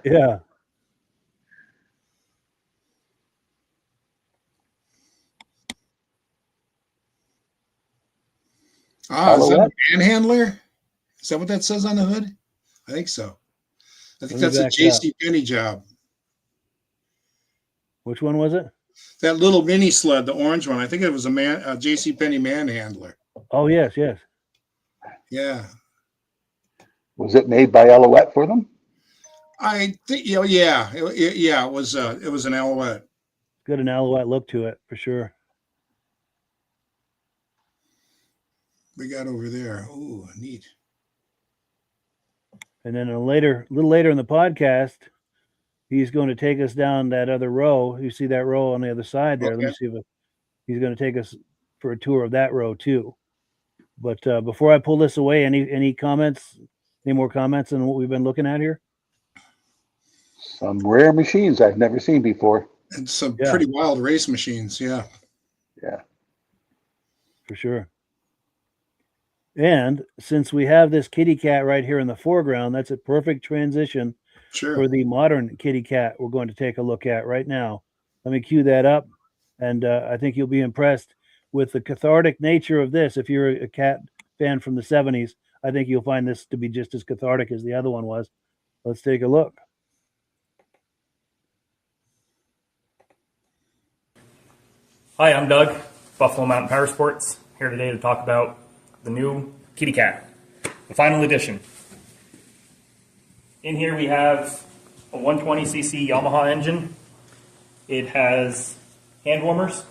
Yeah.
Is that a panhandler? Is that what that says on the hood? I think so. I think that's a J.C. Penney job.
Which one was it?
That little mini sled, the orange one. I think it was a J.C. Penney manhandler.
Oh, yes, yes.
Yeah.
Was it made by Alouette for them?
I think, yeah. It was an Alouette.
Got an Alouette look to it, for sure.
We got over there. Ooh, neat.
And then a little later in the podcast, he's going to take us down that other row. You see that row on the other side there.
Okay.
Let me see if he's going to take us for a tour of that row too. But before I pull this away, any comments? Any more comments on what we've been looking at here?
Some rare machines I've never seen before.
And some pretty wild race machines. Yeah.
Yeah.
For sure. And since we have this kitty cat right here in the foreground, that's a perfect transition for the modern kitty cat we're going to take a look at right now. Let me cue that up. And I think you'll be impressed with the cathartic nature of this. If you're a cat fan from the 70s, I think you'll find this to be just as cathartic as the other one was. Let's take a look.
Hi, I'm Doug, Buffalo Mountain Power Sports, here today to talk about the new Kitty Cat, the final edition. In here we have a 120cc Yamaha engine. It has hand warmers.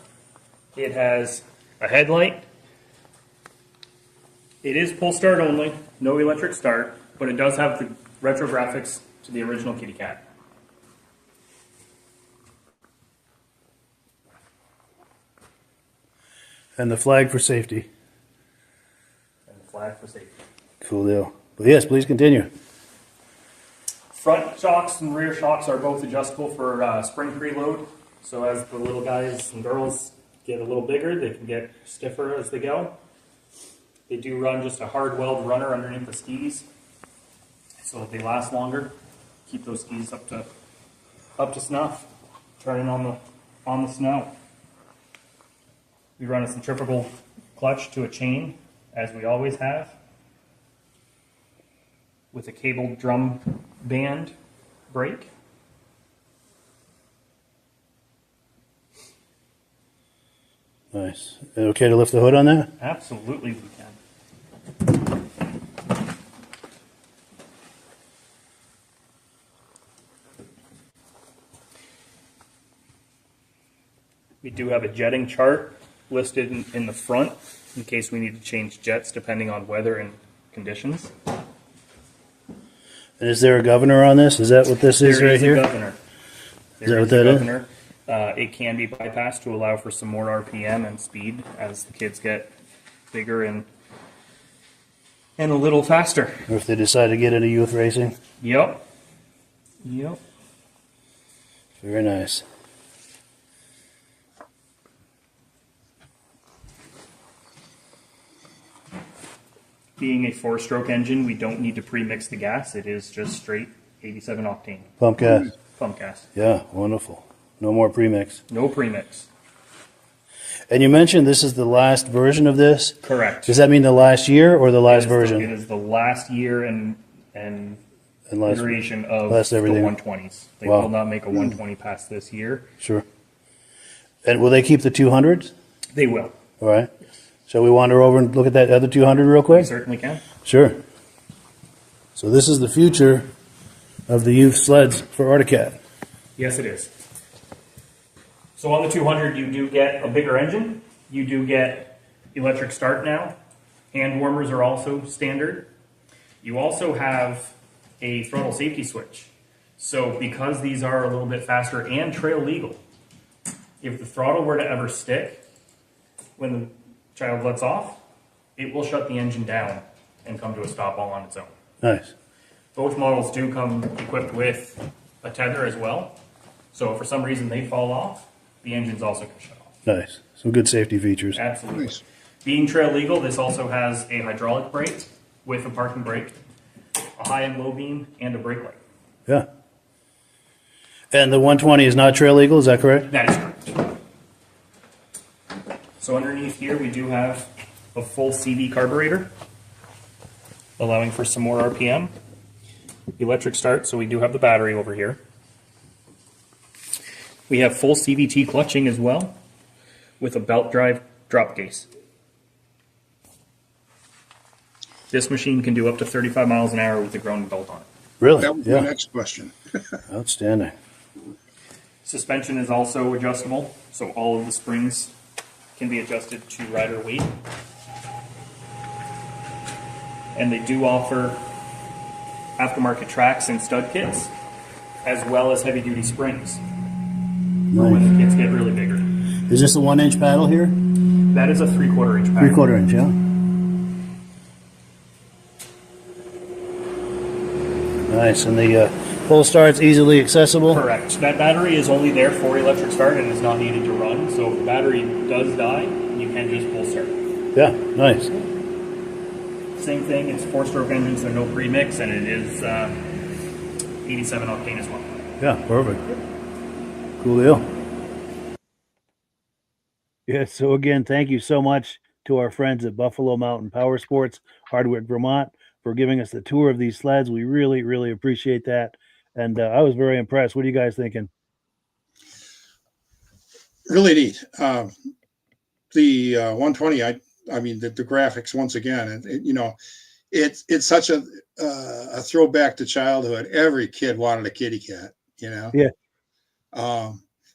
It has a headlight. It is pull start only, no electric start, but it does have the retro graphics to the original Kitty Cat.
And the flag for safety.
And the flag for safety.
Cool deal. But yes, please continue.
Front shocks and rear shocks are both adjustable for spring preload. So as the little guys and girls get a little bigger, they can get stiffer as they go. They do run just a hard weld runner underneath the skis, so they last longer. Keep those skis up to snuff. Turning on the snow. We run a centrifugal clutch to a chain, as we always have, with a cabled drum band brake.
Nice. Okay to lift the hood on that?
Absolutely we can. We do have a jetting chart listed in the front in case we need to change jets depending on weather and conditions.
And is there a governor on this? Is that what this is
There
right
is
here?
a governor.
Is that what that is?
is? It can be bypassed to allow for some more RPM and speed as the kids get bigger and a little faster.
Or if they decide to get into youth racing?
Yep.
Very nice.
Being a 4-stroke engine, we don't need to pre-mix the gas. It is just straight 87 octane
Pump gas.
pump gas.
Yeah, wonderful. No more premix.
No premix.
And you mentioned this is the last version of this.
Correct.
Does that mean the last year or the last version?
It is the last year and
And last,
iteration of
last
the
everything.
120s. They
Wow.
will not make a 120 past this year.
Sure. And will they keep the 200s?
They will.
All right. Shall we wander over and look at that other 200 real
We
quick?
certainly can.
Sure. So this is the future of the youth sleds for Articat.
Yes, it is. So on the 200, you do get a bigger engine. You do get electric start now. Hand warmers are also standard. You also have a throttle safety switch. So because these are a little bit faster and trail legal, if the throttle were to ever stick when the child lets off, it will shut the engine down and come to a stop all on its own.
Nice.
Both models do come equipped with a tether as well. So if for some reason they fall off, the engine's also going to shut off.
Nice. Some good safety features.
Absolutely.
Nice.
Being trail legal, this also has a hydraulic brake with a parking brake, a high and low beam, and a brake light.
Yeah. And the 120 is not trail legal, is that correct?
That is correct. So underneath here, we do have a full CV carburetor, allowing for some more RPM. Electric start, so we do have the battery over here. We have full CVT clutching as well, with a belt drive drop case. This machine can do up to 35 miles an hour with the ground belt on it.
Really?
That was
Yeah.
my next question.
Outstanding.
Suspension is also adjustable, so all of the springs can be adjusted to rider weight. And they do offer aftermarket tracks and stud kits, as well as heavy-duty springs for when the kits get really bigger.
Is this a 1-inch paddle here?
That is a 3/4 inch paddle.
3/4 inch, yeah. Nice. And the pull start's easily accessible?
Correct. That battery is only there for electric start and is not needed to run. So if the battery does die, you can just pull start.
Yeah, nice.
Same thing, it's 4-stroke engine, so no premix, and it is 87 octane as well.
Yeah, perfect. Cool deal. Yes, so again, thank you so much to our friends at Buffalo Mountain Power Sports, Hardwick, Vermont, for giving us the tour of these sleds. We really, really appreciate that. And I was very impressed. What are you guys thinking?
Really neat. The 120, I mean, the graphics, once again, it's such a throwback to childhood. Every kid wanted a kitty cat,
Yeah.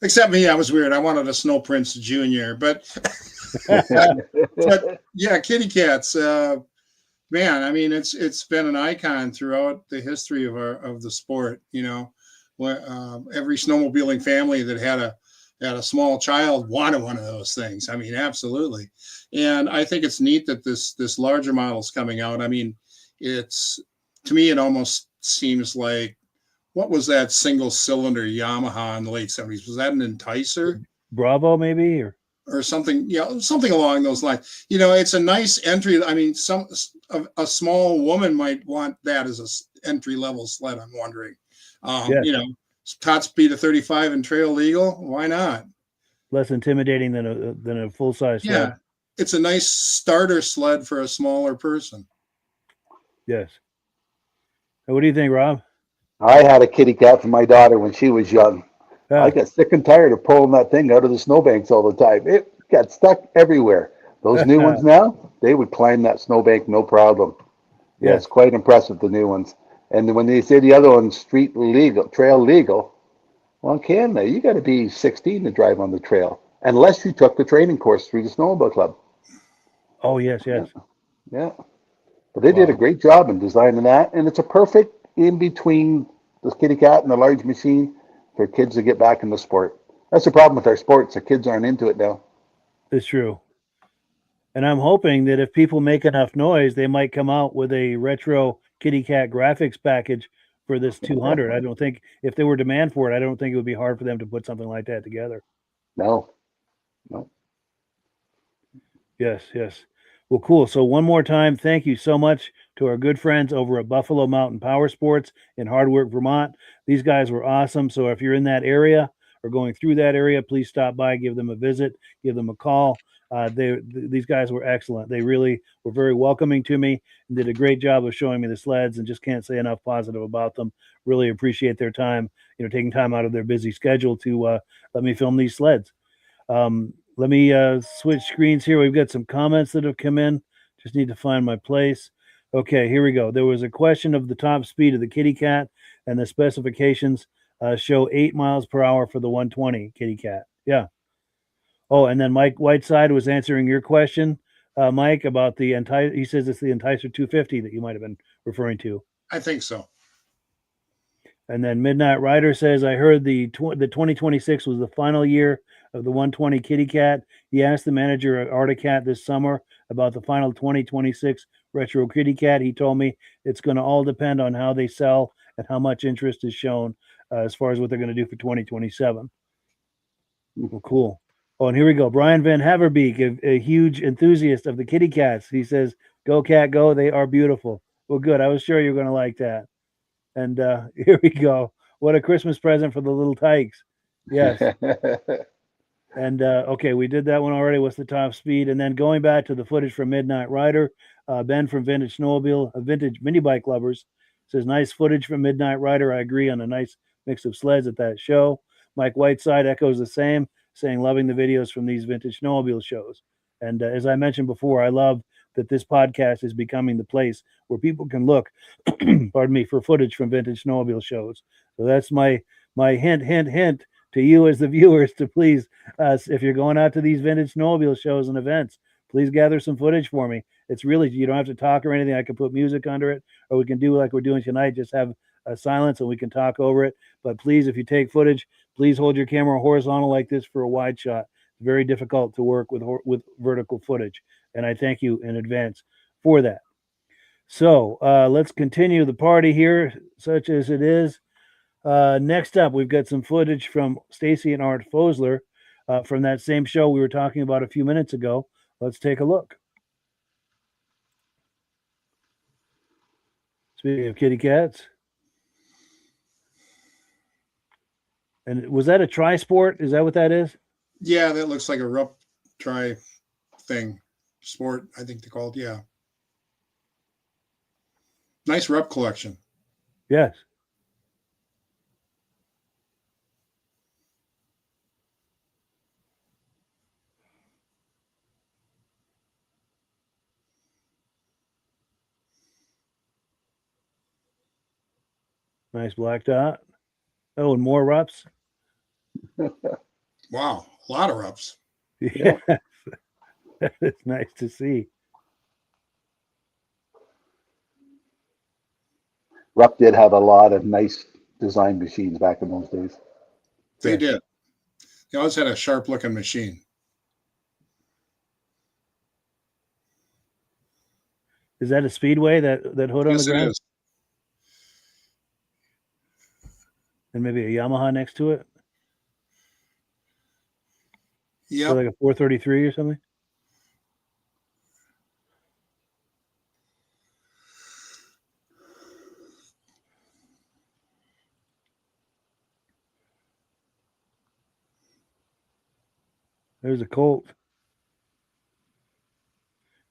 Except me, I was weird. I wanted a Snow Prince Junior, but yeah, kitty cats, man, I mean, it's been an icon throughout the history of the sport. Every snowmobiling family that had a small child wanted one of those things. I mean, absolutely. And I think it's neat that this larger model is coming out. I mean, to me, it almost seems like what was that single cylinder Yamaha in the late 70s? Was that an Enticer?
Bravo, maybe,
or something, something along those lines. It's a nice entry. I mean, a small woman might want that as an entry level sled. I'm wondering,
Yes.
top speed of 35 and trail legal. Why not?
Less intimidating than a full size sled.
Yeah, it's a nice starter sled for a smaller person.
Yes. What do you think, Rob?
I had a kitty cat for my daughter when she was young.
Yeah.
I got sick and tired of pulling that thing out of the snowbanks all the time. It got stuck everywhere. Those new ones now, they would climb that snowbank no problem. Yeah, it's quite impressive, the new ones. And when they say the other one's street legal, trail legal, well, in Canada, you got to be 16 to drive on the trail, unless you took the training course through the Snowmobile Club.
Oh, yes.
Yeah. But they did a great job in designing that, and it's a perfect in between the kitty cat and the large machine for kids to get back in the sport. That's the problem with our sports. The kids aren't into it now.
It's true. And I'm hoping that if people make enough noise, they might come out with a retro kitty cat graphics package for this 200. I don't think if there were demand for it, I don't think it would be hard for them to put something like that together.
No.
Yes. Well, cool. So one more time, thank you so much to our good friends over at Buffalo Mountain Power Sports in Hardwick, Vermont. These guys were awesome. So if you're in that area or going through that area, please stop by, give them a visit, give them a call. These guys were excellent. They really were very welcoming to me and did a great job of showing me the sleds, and just can't say enough positive about them. Really appreciate their time, taking time out of their busy schedule to let me film these sleds. Let me switch screens here. We've got some comments that have come in. Just need to find my place. Okay, here we go. There was a question of the top speed of the Kitty Cat, and the specifications show 8 miles per hour for the 120 Kitty Cat. Yeah. Oh, and then Mike Whiteside was answering your question, Mike, about the Enticer. He says it's the Enticer 250 that you might have been referring to.
I think so.
And then Midnatt Rider says, I heard the 2026 was the final year of the 120 Kitty Cat. He asked the manager at Articat this summer about the final 2026 Retro Kitty Cat. He told me it's going to all depend on how they sell and how much interest is shown as far as what they're going to do for 2027. Well, cool. Oh, and here we go. Brian Van Haverbeek, a huge enthusiast of the kitty cats. He says, go cat, go. They are beautiful. Well, good. I was sure you were going to like that. And here we go. What a Christmas present for the little tykes. Yes. And okay, we did that one already. What's the top speed? And then going back to the footage from Midnatt Rider, Ben from Vintage Snowmobile, Vintage Mini Bike Lovers, says, nice footage from Midnatt Rider. I agree on a nice mix of sleds at that show. Mike Whiteside echoes the same, saying, loving the videos from these Vintage Snowmobile shows. And as I mentioned before, I love that this podcast is becoming the place where people can look, pardon me, for footage from Vintage Snowmobile shows. So that's my hint to you as the viewers to please, if you're going out to these Vintage Snowmobile shows and events, please gather some footage for me. It's really, you don't have to talk or anything. I can put music under it, or we can do like we're doing tonight, just have a silence and we can talk over it. But please, if you take footage, please hold your camera horizontal like this for a wide shot. It's very difficult to work with vertical footage, and I thank you in advance for that. So let's continue the party here, such as it is. Next up, we've got some footage from Stacie and Art Fosler from that same show we were talking about a few minutes ago. Let's take a look. Speaking of kitty cats. And was that a tri-sport? Is that what that is?
Yeah, that looks like a Rupp tri thing. Sport, I think they call it. Yeah. Nice Rupp collection.
Yes. Nice black dot. Oh, and more Rupps.
Wow, a lot of Rupps.
Yeah. It's nice to see.
Rupp did have a lot of nice design machines back in those days.
They did. They always had a sharp looking machine.
Is that a Speedway, that hood on the ground?
It is.
and maybe a Yamaha next to it.
Yeah.
So like a 433 or something. There's a Colt.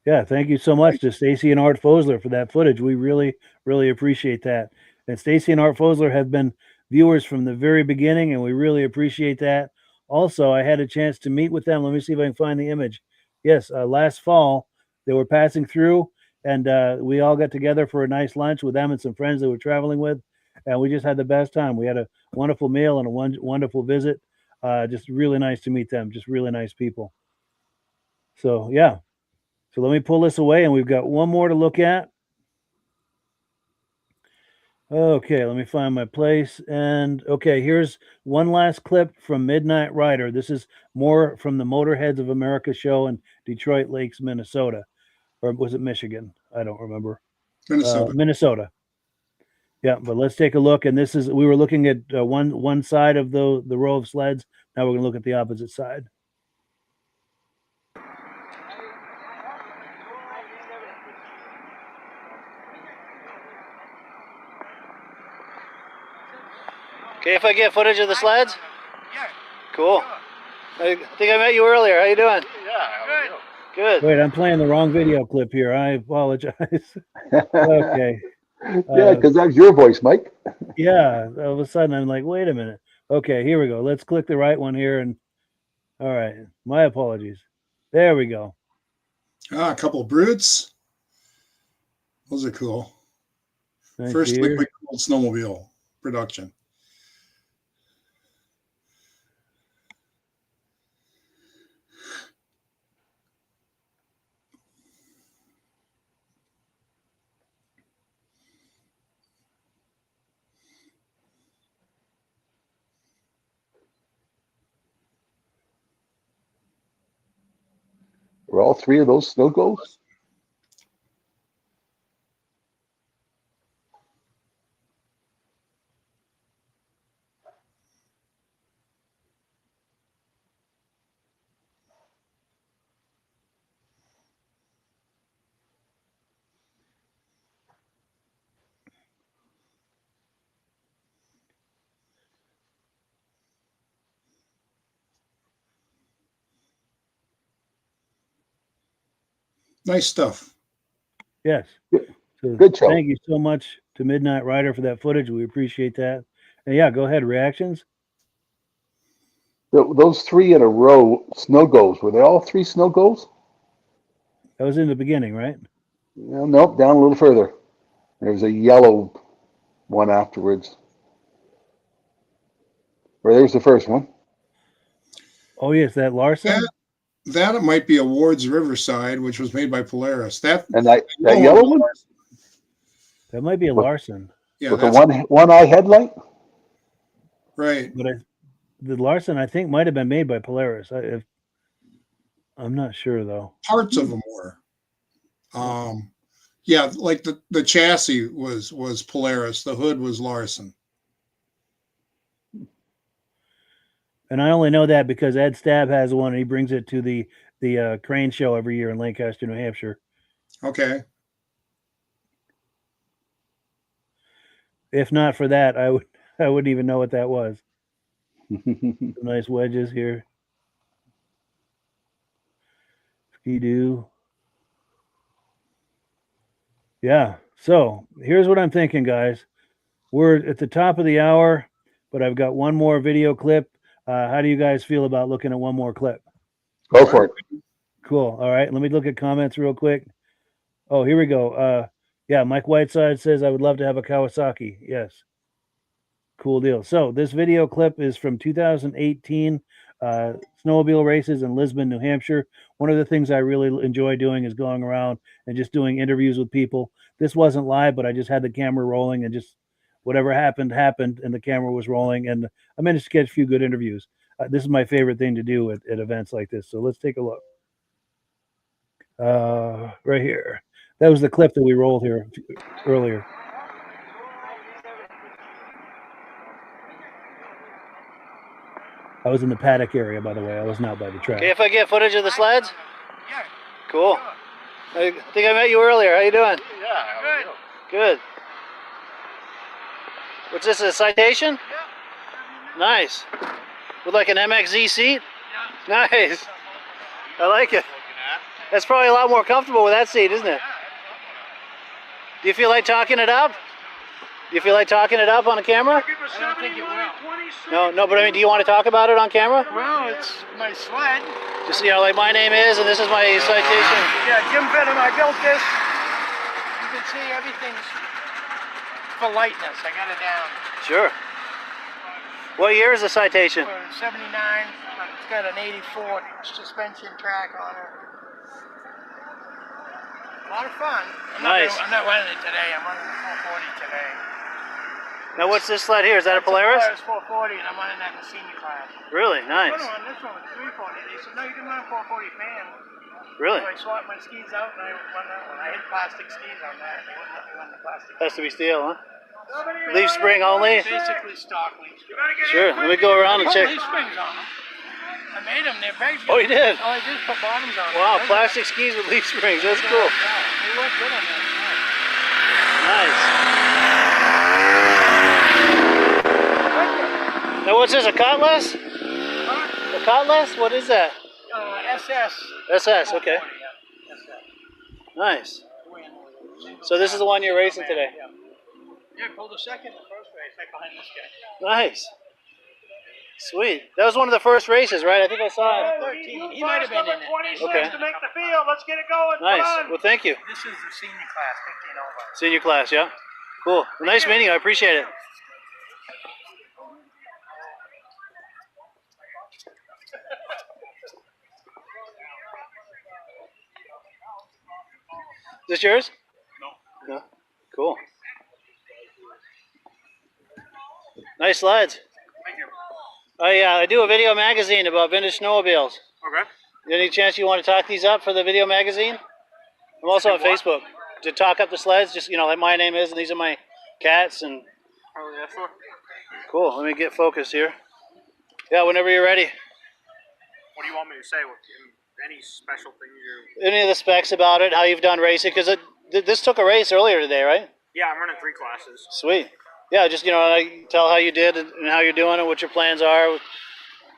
Yeah, thank you so much to Stacie and Art Fosler for that footage. We really, really appreciate that. And Stacie and Art Fosler have been viewers from the very beginning, and we really appreciate that. Also, I had a chance to meet with them. Let me see if I can find the image. Yes, last fall, they were passing through, and we all got together for a nice lunch with them and some friends that we're traveling with, and we just had the best time. We had a wonderful meal and a wonderful visit. Just really nice to meet them. Just really nice people. So, yeah. So let me pull this away, and we've got one more to look at. Okay, let me find my place. And okay, here's one last clip from Midnatt Rider. This is more from the Motorheads of America show in Detroit Lakes, Minnesota. Or was it Michigan? I don't remember.
Minnesota.
Minnesota. Yeah, but let's take a look. And this is, we were looking at one side of the row of sleds. Now we're going to look at the opposite side. Okay, if I get footage of the sleds?
Yeah.
Cool. I think I met you earlier. How you doing?
Yeah.
Good. Wait, I'm playing the wrong video clip here. I apologize. Okay.
Yeah, because that's your voice, Mike.
Yeah. All of a sudden, I'm like, wait a minute. Okay, here we go. Let's click the right one here. And all right. My apologies. There we go.
A couple of brutes. Those are cool.
Nice
First
here.
liquid cooled snowmobile production.
Were all three of those snow globes?
Nice stuff.
Yes. So
Good show.
Thank you so much to Midnatt Rider for that footage. We appreciate that. And yeah, go ahead. Reactions?
Those three in a row snow globes, were they all three snow globes?
That was in the beginning, right?
Well, nope, down a little further. There was a yellow one afterwards. Or there's the first one.
Oh, yes, that Larson?
That it might be a Ward's Riverside, which was made by Polaris. That
yellow one?
That might be a Larson.
Yeah,
with the one eye headlight?
Right.
But the Larson, I think, might have been made by Polaris. I'm not sure, though.
Parts of them were. Yeah, like the chassis was Polaris. The hood was Larson.
And I only know that because Ed Stab has one, and he brings it to the crane show every year in Lancaster, New Hampshire.
Okay.
If not for that, I wouldn't even know what that was. Some nice wedges here. Ski-Doo. Yeah. So here's what I'm thinking, guys. We're at the top of the hour, but I've got one more video clip. How do you guys feel about looking at one more clip?
Go for it.
Cool. All right. Let me look at comments real quick. Oh, here we go. Yeah, Mike Whiteside says, I would love to have a Kawasaki. Yes. Cool deal. So this video clip is from 2018 snowmobile races in Lisbon, New Hampshire. One of the things I really enjoy doing is going around and just doing interviews with people. This wasn't live, but I just had the camera rolling and just whatever happened, and the camera was rolling. And I managed to catch a few good interviews. This is my favorite thing to do at events like this. So let's take a look. Right here. That was the clip that we rolled here earlier. I was in the paddock area, by the way. I wasn't out by the track.
Okay, if I get footage of the sleds?
Yeah.
Cool. I think I met you earlier. How you doing?
Yeah. Good.
Good. What's this, a Citation?
Yeah.
Nice. With like an MXZ seat? Yeah. Nice. I like it. That's probably a lot more comfortable with that seat, isn't it? Do you feel like talking it up? Do you feel like talking it up on the camera?
I don't think it will.
No, but I mean, do you want to talk about it on camera?
Well, it's my sled.
Just, you know, like my name is, and this is my Citation.
Yeah, Jim Benham, I built this. You can see everything's for lightness. I got it down.
Sure. What year is the Citation?
79, but it's got an 84 suspension track on it. A lot of fun.
Nice.
I'm not running it today. I'm running the 440 today.
Now, what's this sled here? Is that a Polaris?
Polaris 440, and I'm running that in the senior class.
Really? Nice.
I run this one with 340. They said, no, you can run 440 fan.
Really?
So I swapped my skis out and I run that one. I hit plastic skis on that. They wouldn't let me run the plastic.
Has to be steel, huh? Leaf spring only?
Basically stock leaf spring.
Sure. Let me go around and
Put
check.
leaf springs on them. I made them. They're very
Oh, you did?
All I did is put bottoms on
Wow,
them.
plastic skis with leaf springs. That's cool.
Yeah, they work good on that.
Nice. Now, what's this, a Cutlass? A Cutlass? What is that?
SS.
SS, okay. Nice. So this is the one you're racing today?
Yeah, I pulled a second the first race right behind this guy.
Nice. Sweet. That was one of the first races, right? I think I saw it.
13. He might have been in it.
Okay.
To make the field. Let's get it going.
Nice.
Come on.
Well, thank you.
This is the senior class, 15 over.
Senior class, yeah? Cool. Well, nice meeting you. I appreciate it. Is this yours? No. No? Cool. Nice slides.
Thank you.
I do a video magazine about vintage snowmobiles.
Okay.
Any chance you want to talk these up for the video magazine? I'm also on Facebook to talk up the sleds. Just, you know, like my name is, and these are my cats. And
Oh, yeah, sure.
cool. Let me get focused here. Yeah, whenever you're ready.
What do you want me to say? Any special thing you...
Any of the specs about it, how you've done racing? Because this took a race earlier today, right?
Yeah, I'm running 3 classes.
Sweet. Yeah, just, you know, like, tell how you did and how you're doing and what your plans are.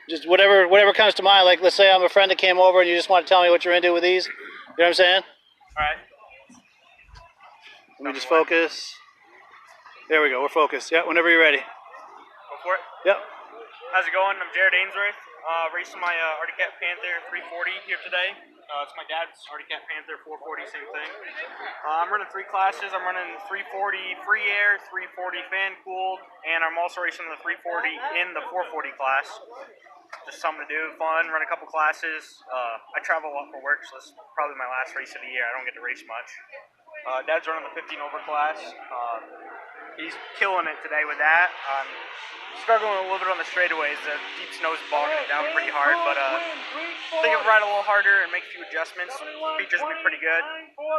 Just whatever comes to mind. Like, let's say I'm a friend that came over and you just want to tell me what you're into with these. You know what I'm saying?
All right.
Let me just focus. There we go. We're focused. Yeah, whenever you're ready.
Go for it.
Yep.
How's it going? I'm Jared Ainsworth. Racing my Arctic Cat Panther 340 here today. It's my dad's Arctic Cat Panther 440, same thing. I'm running 3 classes. I'm running 340 free air, 340 fan cooled, and I'm also racing the 340 in the 440 class. Just something to do, fun, run a couple classes. I travel a lot for work, so this is probably my last race of the year. I don't get to race much. Dad's running the 15 over class. He's killing it today with that. Struggling a little bit on the straightaways. The deep snow's bogging it down pretty hard, but I think I'll ride a little harder and make a few adjustments. Features will be pretty good.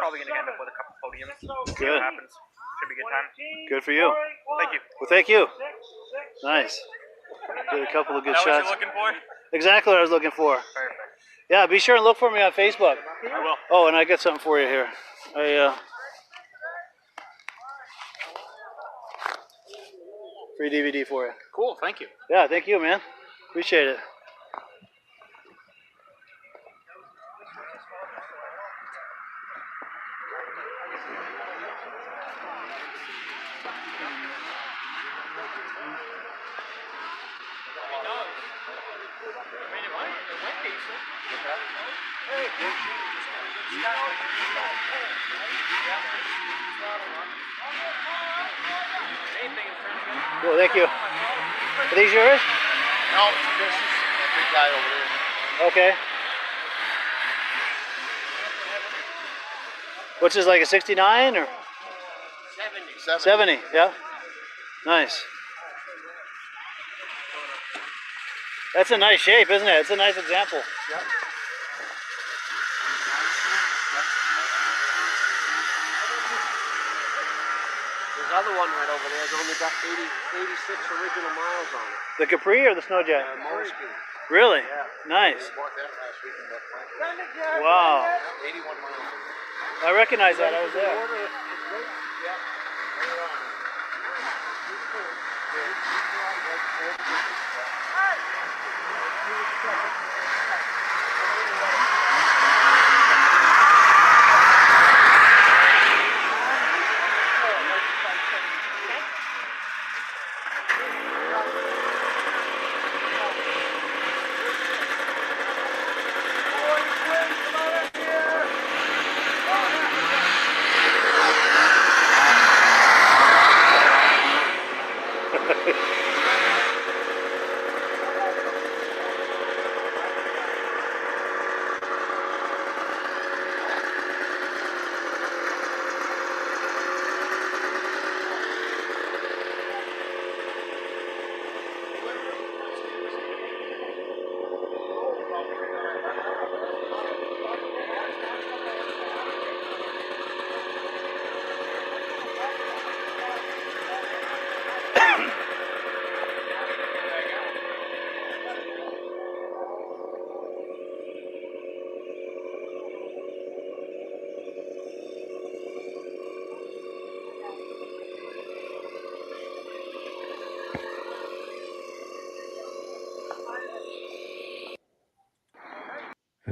Probably going to end up with a couple podiums. See
Good.
what happens. Should be a good time.
Good for you.
Thank you.
Well, thank you. Nice. Did a couple of good
Is that what
shots.
you're looking for?
Exactly what I was looking for.
Perfect.
Yeah, be sure and look for me on Facebook.
I will.
Oh, and I got something for you here. Free DVD for you.
Cool, thank you.
Yeah, thank you, man. Appreciate it. Cool, thank you. Are these yours?
No, this is a big guy over there.
Okay. What's this, like a 69 or? 70, yeah. Nice. That's a nice shape, isn't it? It's a nice example.
Yep. There's other one right over there has only got 86 original miles on it.
The Capri or the Snowjet?
Motor ski.
Really?
Yeah.
Nice.
We bought that last week in that plant.
Wow.
81 miles.
I recognize that. I was there.
Yeah.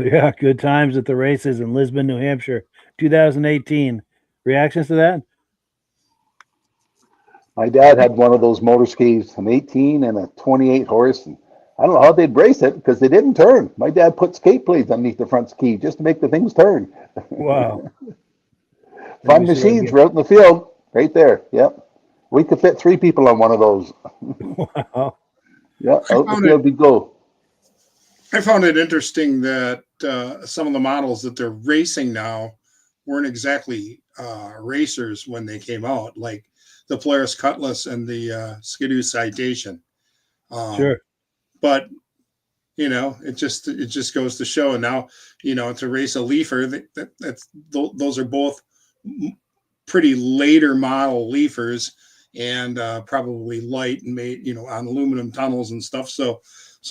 Yeah, good times at the races in Lisbon, New Hampshire, 2018. Reactions to that?
My dad had one of those motor skis, an 18 and a 28 horse, and I don't know how they'd brace it because they didn't turn. My dad put skate plates underneath the front ski just to make the things turn.
Wow.
Fun machines were out in the field, right there. Yep. We could fit 3 people on one of those.
Wow.
Yeah, out in the field we go.
I found it interesting that some of the models that they're racing now weren't exactly racers when they came out, like the Polaris Cutlass and the Skidoo Citation.
Sure.
But it just goes to show. And now, to race a Leafer, those are both pretty later model Leafers, and probably light and made, on aluminum tunnels and stuff. So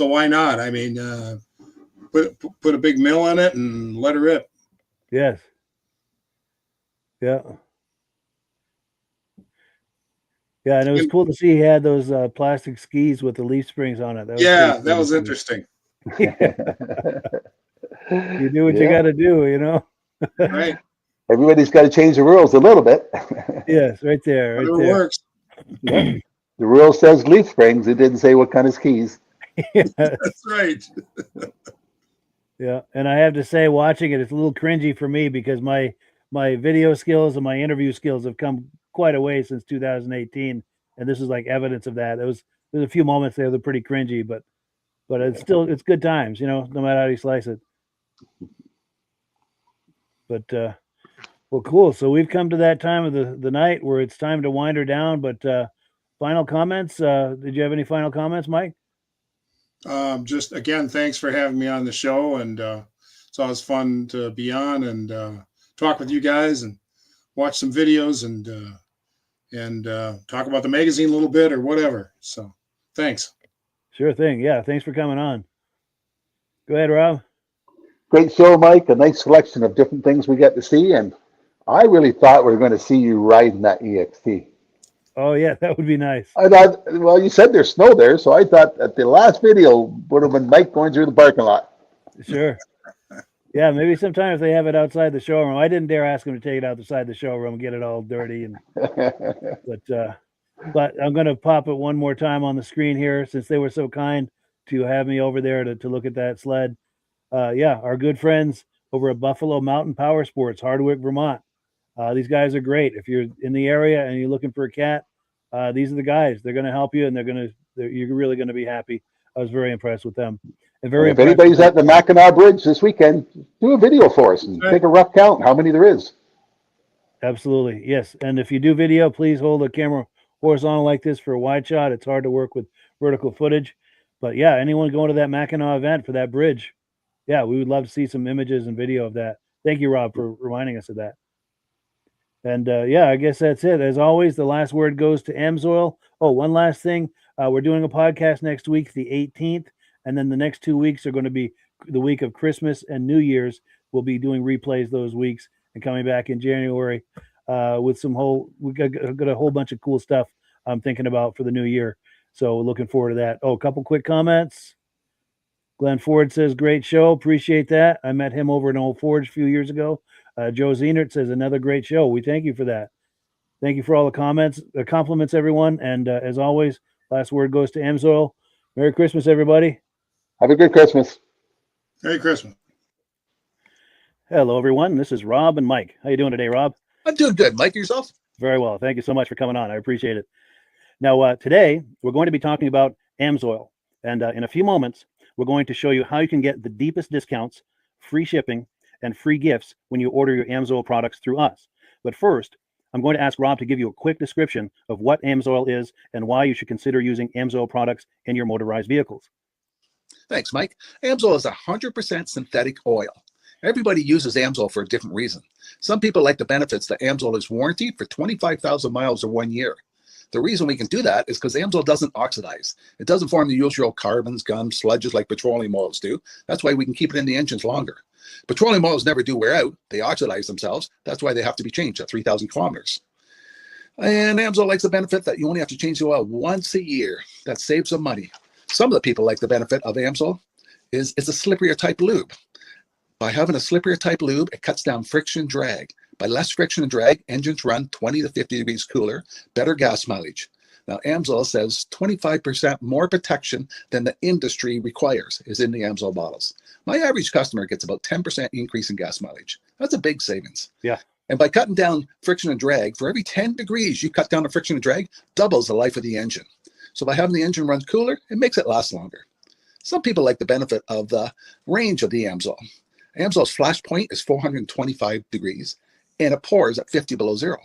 why not? I mean, put a big mill in it and let her rip.
Yes. Yeah. Yeah, and it was cool to see he had those plastic skis with the leaf springs on it.
That was interesting.
You do what you got to do,
Right.
Everybody's got to change the rules a little bit.
Yes, right there. Right
Whatever
there.
works.
Yeah. The rule says leaf springs. It didn't say what kind of skis.
Yes.
That's right.
Yeah, and I have to say, watching it, it's a little cringy for me because my video skills and my interview skills have come quite a way since 2018, and this is like evidence of that. There's a few moments there that are pretty cringy, but it's good times, no matter how you slice it. But well, cool. So we've come to that time of the night where it's time to wind her down. But final comments. Did you have any final comments, Mike?
Just again, thanks for having me on the show, and it's always fun to be on and talk with you guys and watch some videos and talk about the magazine a little bit or whatever. So thanks.
Sure thing. Yeah, thanks for coming on. Go ahead, Rob.
Great show, Mike. A nice selection of different things we got to see, and I really thought we were going to see you riding that EXT.
Oh yeah, that would be nice.
I thought, well, you said there's snow there, so I thought that the last video would have been Mike going through the parking lot.
Sure. Yeah, maybe sometime if they have it outside the showroom. I didn't dare ask them to take it outside the showroom and get it all dirty. But I'm going to pop it one more time on the screen here since they were so kind to have me over there to look at that sled. Yeah, our good friends over at Buffalo Mountain Power Sports, Hardwick, Vermont. These guys are great. If you're in the area and you're looking for a cat, these are the guys. They're going to help you, and you're really going to be happy. I was very impressed with them. And
if anybody's at the Mackinac Bridge this weekend, do a video for us and take a rough count how many there is.
Absolutely, yes. And if you do video, please hold the camera horizontal like this for a wide shot. It's hard to work with vertical footage. But yeah, anyone going to that Mackinac event for that bridge, yeah, we would love to see some images and video of that. Thank you, Rob, for reminding us of that. And yeah, I guess that's it. As always, the last word goes to Amsoil. Oh, one last thing. We're doing a podcast next week, the 18th. And then the next 2 weeks are going to be the week of Christmas and New Year's. We'll be doing replays those weeks and coming back in January with we got a whole bunch of cool stuff I'm thinking about for the new year. So looking forward to that. Oh, a couple quick comments. Glenn Ford says, great show. Appreciate that. I met him over in Old Forge a few years ago. Joe Zenert says, another great show. We thank you for that. Thank you for all the comments, compliments, everyone. And as always, last word goes to Amsoil. Merry Christmas, everybody.
Have a good Christmas.
Merry Christmas.
Hello, everyone. This is Rob and Mike. How you doing today, Rob?
I'm doing good. Mike, yourself?
Very well. Thank you so much for coming on. I appreciate it. Now, today, we're going to be talking about Amsoil. And in a few moments, we're going to show you how you can get the deepest discounts, free shipping, and free gifts when you order your Amsoil products through us. But first, I'm going to ask Rob to give you a quick description of what Amsoil is and why you should consider using Amsoil products in your motorized vehicles.
Thanks, Mike. Amsoil is 100% synthetic oil. Everybody uses Amsoil for a different reason. Some people like the benefits that Amsoil is warranted for 25,000 miles or 1 year. The reason we can do that is because Amsoil doesn't oxidize. It doesn't form the usual carbons, gums, sludges like petroleum oils do. That's why we can keep it in the engines longer. Petroleum oils never do wear out. They oxidize themselves. That's why they have to be changed at 3,000 kilometers. And Amsoil likes the benefit that you only have to change the oil once a year. That saves some money. Some of the people like the benefit of Amsoil is it's a slipperier type lube. By having a slipperier type lube, it cuts down friction and drag. By less friction and drag, engines run 20 to 50 degrees cooler, better gas mileage. Now, Amsoil says 25% more protection than the industry requires is in the Amsoil bottles. My average customer gets about 10% increase in gas mileage. That's a big savings.
Yeah.
And by cutting down friction and drag, for every 10 degrees you cut down the friction and drag, doubles the life of the engine. So by having the engine run cooler, it makes it last longer. Some people like the benefit of the range of the Amsoil. Amsoil's flash point is 425 degrees, and it pours at 50 below zero.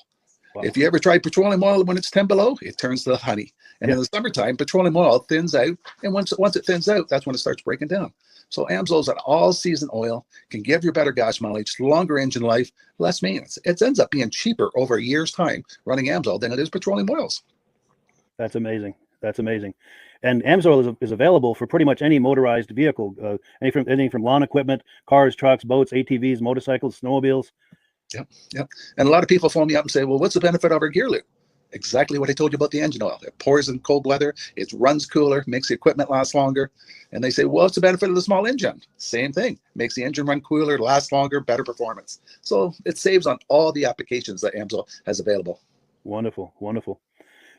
Wow.
If you ever try petroleum oil when it's 10 below, it turns to honey. And in the summertime, petroleum oil thins out, and once it thins out, that's when it starts breaking down. So Amsoil's an all-season oil, can give you better gas mileage, longer engine life, less maintenance. It ends up being cheaper over a year's time running Amsoil than it is petroleum oils.
That's amazing. That's amazing. And Amsoil is available for pretty much any motorized vehicle, anything from lawn equipment, cars, trucks, boats, ATVs, motorcycles, snowmobiles.
Yep. And a lot of people phone me up and say, well, what's the benefit of our gear lube? Exactly what I told you about the engine oil. It pours in cold weather, it runs cooler, makes the equipment last longer. And they say, well, what's the benefit of the small engine? Same thing. Makes the engine run cooler, last longer, better performance. So it saves on all the applications that Amsoil has available.
Wonderful, wonderful.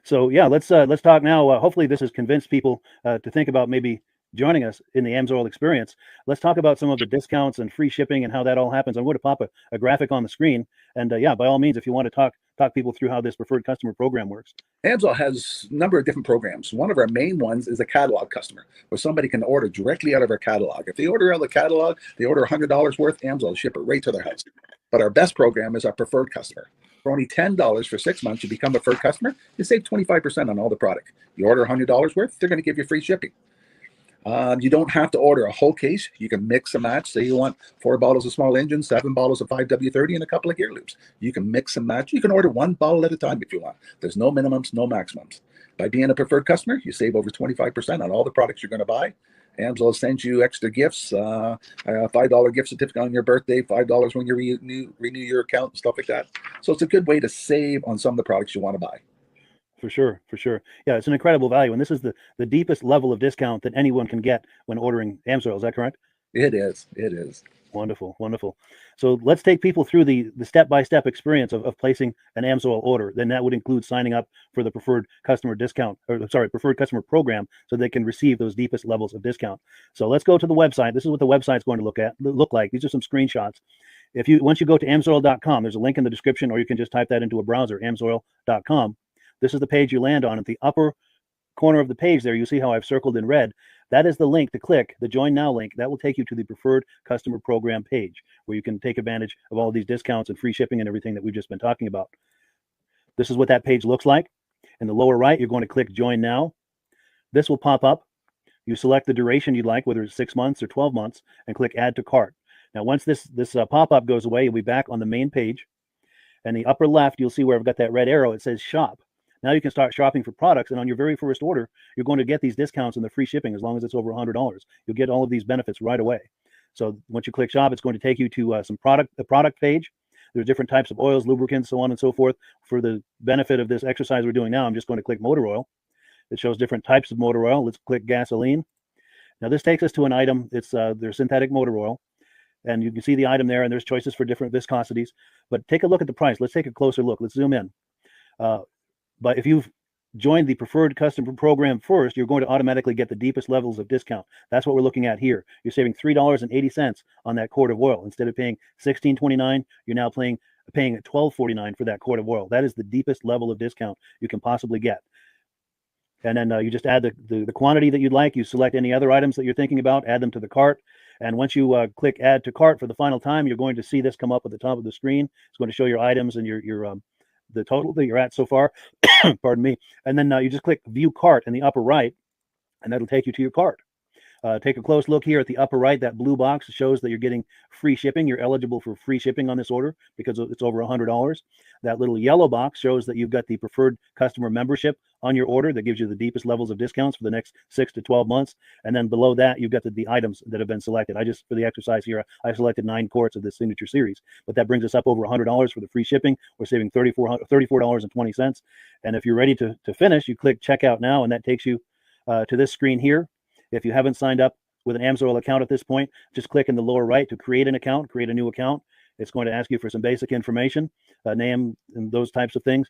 So yeah, let's talk now. Hopefully this has convinced people to think about maybe joining us in the Amsoil experience. Let's talk about some of the discounts and free shipping and how that all happens. I'm going to pop a graphic on the screen. And yeah, by all means, if you want to talk people through how this preferred customer program works.
Amsoil has a number of different programs. One of our main ones is a catalog customer, where somebody can order directly out of our catalog. If they order out of the catalog, they order $100 worth, Amsoil will ship it right to their house. But our best program is our preferred customer. For only $10 for 6 months, you become a preferred customer, you save 25% on all the product. You order $100 worth, they're going to give you free shipping. You don't have to order a whole case. You can mix and match. Say you want 4 bottles of small engine, 7 bottles of 5W30, and a couple of gear loops. You can mix and match. You can order 1 bottle at a time if you want. There's no minimums, no maximums. By being a preferred customer, you save over 25% on all the products you're going to buy. Amsoil sends you extra gifts, a $5 gift certificate on your birthday, $5 when you renew your account, and stuff like that. So it's a good way to save on some of the products you want to buy.
For sure. Yeah, it's an incredible value. And this is the deepest level of discount that anyone can get when ordering Amsoil. Is that correct?
It is.
Wonderful. So let's take people through the step-by-step experience of placing an Amsoil order. Then that would include signing up for the preferred customer preferred customer program, so they can receive those deepest levels of discount. So let's go to the website. This is what the website's going to look like. These are some screenshots. Once you go to amsoil.com, there's a link in the description, or you can just type that into a browser, amsoil.com. This is the page you land on. At the upper corner of the page there, you see how I've circled in red. That is the link to click, the Join Now link. That will take you to the Preferred Customer Program page, where you can take advantage of all these discounts and free shipping and everything that we've just been talking about. This is what that page looks like. In the lower right, you're going to click Join Now. This will pop up. You select the duration you'd like, whether it's 6 months or 12 months, and click Add to Cart. Now, once this pop-up goes away, you'll be back on the main page. And the upper left, you'll see where I've got that red arrow. It says shop. Now you can start shopping for products, and on your very first order, you're going to get these discounts and the free shipping as long as it's over $100. You'll get all of these benefits right away. So once you click shop, it's going to take you to the product page. There's different types of oils, lubricants, so on and so forth. For the benefit of this exercise we're doing now, I'm just going to click motor oil. It shows different types of motor oil. Let's click gasoline. Now this takes us to an item. It's their synthetic motor oil. And you can see the item there, and there's choices for different viscosities. But take a look at the price. Let's take a closer look. Let's zoom in. But if you've joined the preferred customer program first, you're going to automatically get the deepest levels of discount. That's what we're looking at here. You're saving $3.80 on that quart of oil. Instead of paying $16.29, you're now paying $12.49 for that quart of oil. That is the deepest level of discount you can possibly get. And then you just add the quantity that you'd like. You select any other items that you're thinking about, add them to the cart. And once you click add to cart for the final time, you're going to see this come up at the top of the screen. It's going to show your items and your the total that you're at so far. Pardon me. And then you just click view cart in the upper right, and that'll take you to your cart. Take a close look here at the upper right. That blue box shows that you're getting free shipping. You're eligible for free shipping on this order because it's over $100. That little yellow box shows that you've got the preferred customer membership on your order that gives you the deepest levels of discounts for the next 6 to 12 months. And then below that, you've got the items that have been selected. For the exercise here, I selected 9 quarts of this signature series, but that brings us up over $100 for the free shipping. We're saving $34.20. And if you're ready to finish, you click checkout now, and that takes you to this screen here. If you haven't signed up with an AMSOIL account at this point, just click in the lower right to create an account, create a new account. It's going to ask you for some basic information, name and those types of things.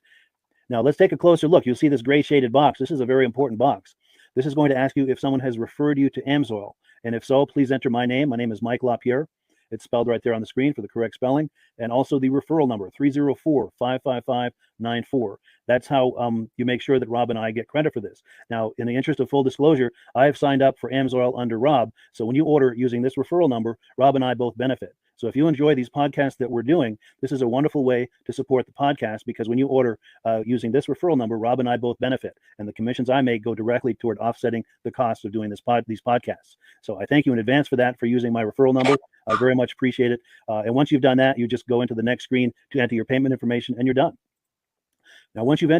Now let's take a closer look. You'll see this gray shaded box. This is a very important box. This is going to ask you if someone has referred you to AMSOIL. And if so, please enter my name. My name is Mike LaPierre. It's spelled right there on the screen for the correct spelling. And also the referral number, 304-555-94. That's how you make sure that Rob and I get credit for this. Now, in the interest of full disclosure, I have signed up for AMSOIL under Rob. So when you order using this referral number, Rob and I both benefit. So if you enjoy these podcasts that we're doing, this is a wonderful way to support the podcast, because when you order using this referral number, Rob and I both benefit. And the commissions I make go directly toward offsetting the cost of doing these podcasts. So I thank you in advance for that, for using my referral number. I very much appreciate it. And once you've done that, you just go into the next screen to enter your payment information, and you're done. Now, once you've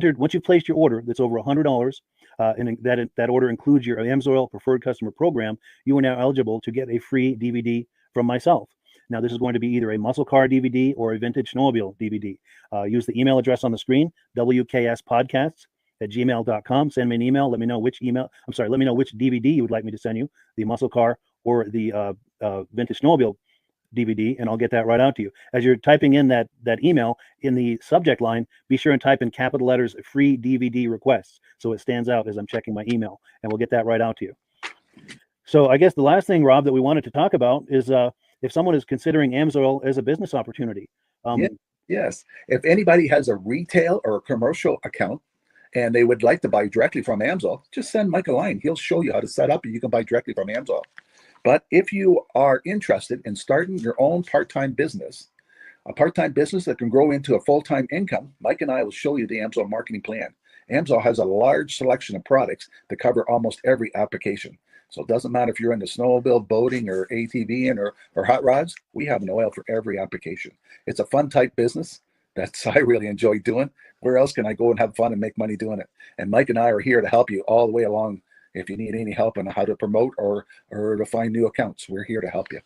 placed your order that's over $100, and that order includes your AMSOIL preferred customer program, you are now eligible to get a free DVD from myself. Now, this is going to be either a muscle car DVD or a vintage snowmobile DVD. Use the email address on the screen, wkspodcasts@gmail.com. Send me an email. Let me know which DVD you would like me to send you, the muscle car or the vintage snowmobile DVD, and I'll get that right out to you. As you're typing in that email, in the subject line, be sure and type in capital letters free DVD requests, so it stands out as I'm checking my email, and we'll get that right out to you. So I guess the last thing, Rob, that we wanted to talk about is if someone is considering AMSOIL as a business opportunity.
Yes. If anybody has a retail or a commercial account and they would like to buy directly from AMSOIL, just send Mike a line. He'll show you how to set up, and you can buy directly from AMSOIL. But if you are interested in starting your own part-time business, a part-time business that can grow into a full-time income, Mike and I will show you the AMSOIL marketing plan. AMSOIL has a large selection of products that cover almost every application. So it doesn't matter if you're into snowmobile, boating, or ATVing, or hot rods. We have an oil for every application. It's a fun type business that's I really enjoy doing. Where else can I go and have fun and make money doing it? And Mike and I are here to help you all the way along. If you need any help on how to promote or to find new accounts, we're here to help you.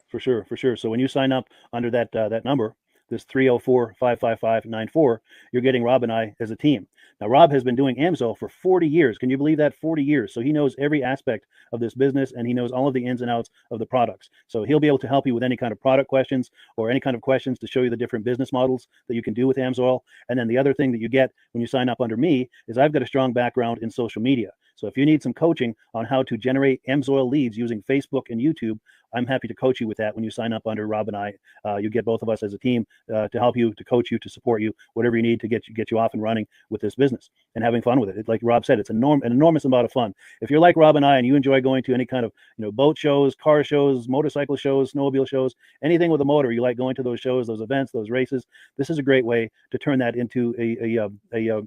For sure. So when you sign up under that number, this 304-555-94, you're getting Rob and I as a team. Now, Rob has been doing AMSOIL for 40 years. Can you believe that? 40 years. So he knows every aspect of this business, and he knows all of the ins and outs of the products. So he'll be able to help you with any kind of product questions or any kind of questions to show you the different business models that you can do with AMSOIL. And then the other thing that you get when you sign up under me is I've got a strong background in social media. So if you need some coaching on how to generate AMSOIL leads using Facebook and YouTube, I'm happy to coach you with that when you sign up under Rob and I. You get both of us as a team to help you, to coach you, to support you, whatever you need to get you off and running with this business and having fun with it. Like Rob said, it's an enormous amount of fun. If you're like Rob and I and you enjoy going to any kind of boat shows, car shows, motorcycle shows, snowmobile shows, anything with a motor, you like going to those shows, those events, those races, this is a great way to turn that into a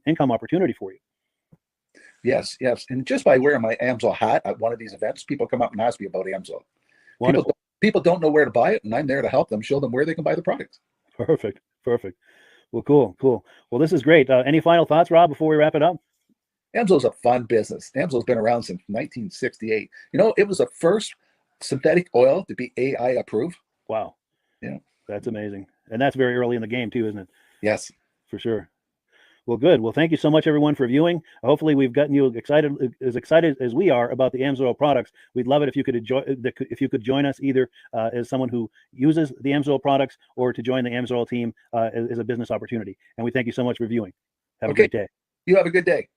income opportunity for you.
Yes. And just by wearing my AMSOIL hat at one of these events, people come up and ask me about AMSOIL. People don't know where to buy it, and I'm there to help them, show them where they can buy the product.
Perfect. Well, cool. Well, this is great. Any final thoughts, Rob, before we wrap it up?
AMSO's a fun business. AMSO's been around since 1968. You know, it was the first synthetic oil to be AI approved.
Wow.
Yeah.
That's amazing. And that's very early in the game too, isn't it?
Yes.
For sure. Well, good. Well, thank you so much, everyone, for viewing. Hopefully, we've gotten you excited as we are about the AMSOIL products. We'd love it if you could join us either as someone who uses the AMSOIL products or to join the AMSOIL team as a business opportunity. And we thank you so much for viewing. Have a great day.
You have a good day.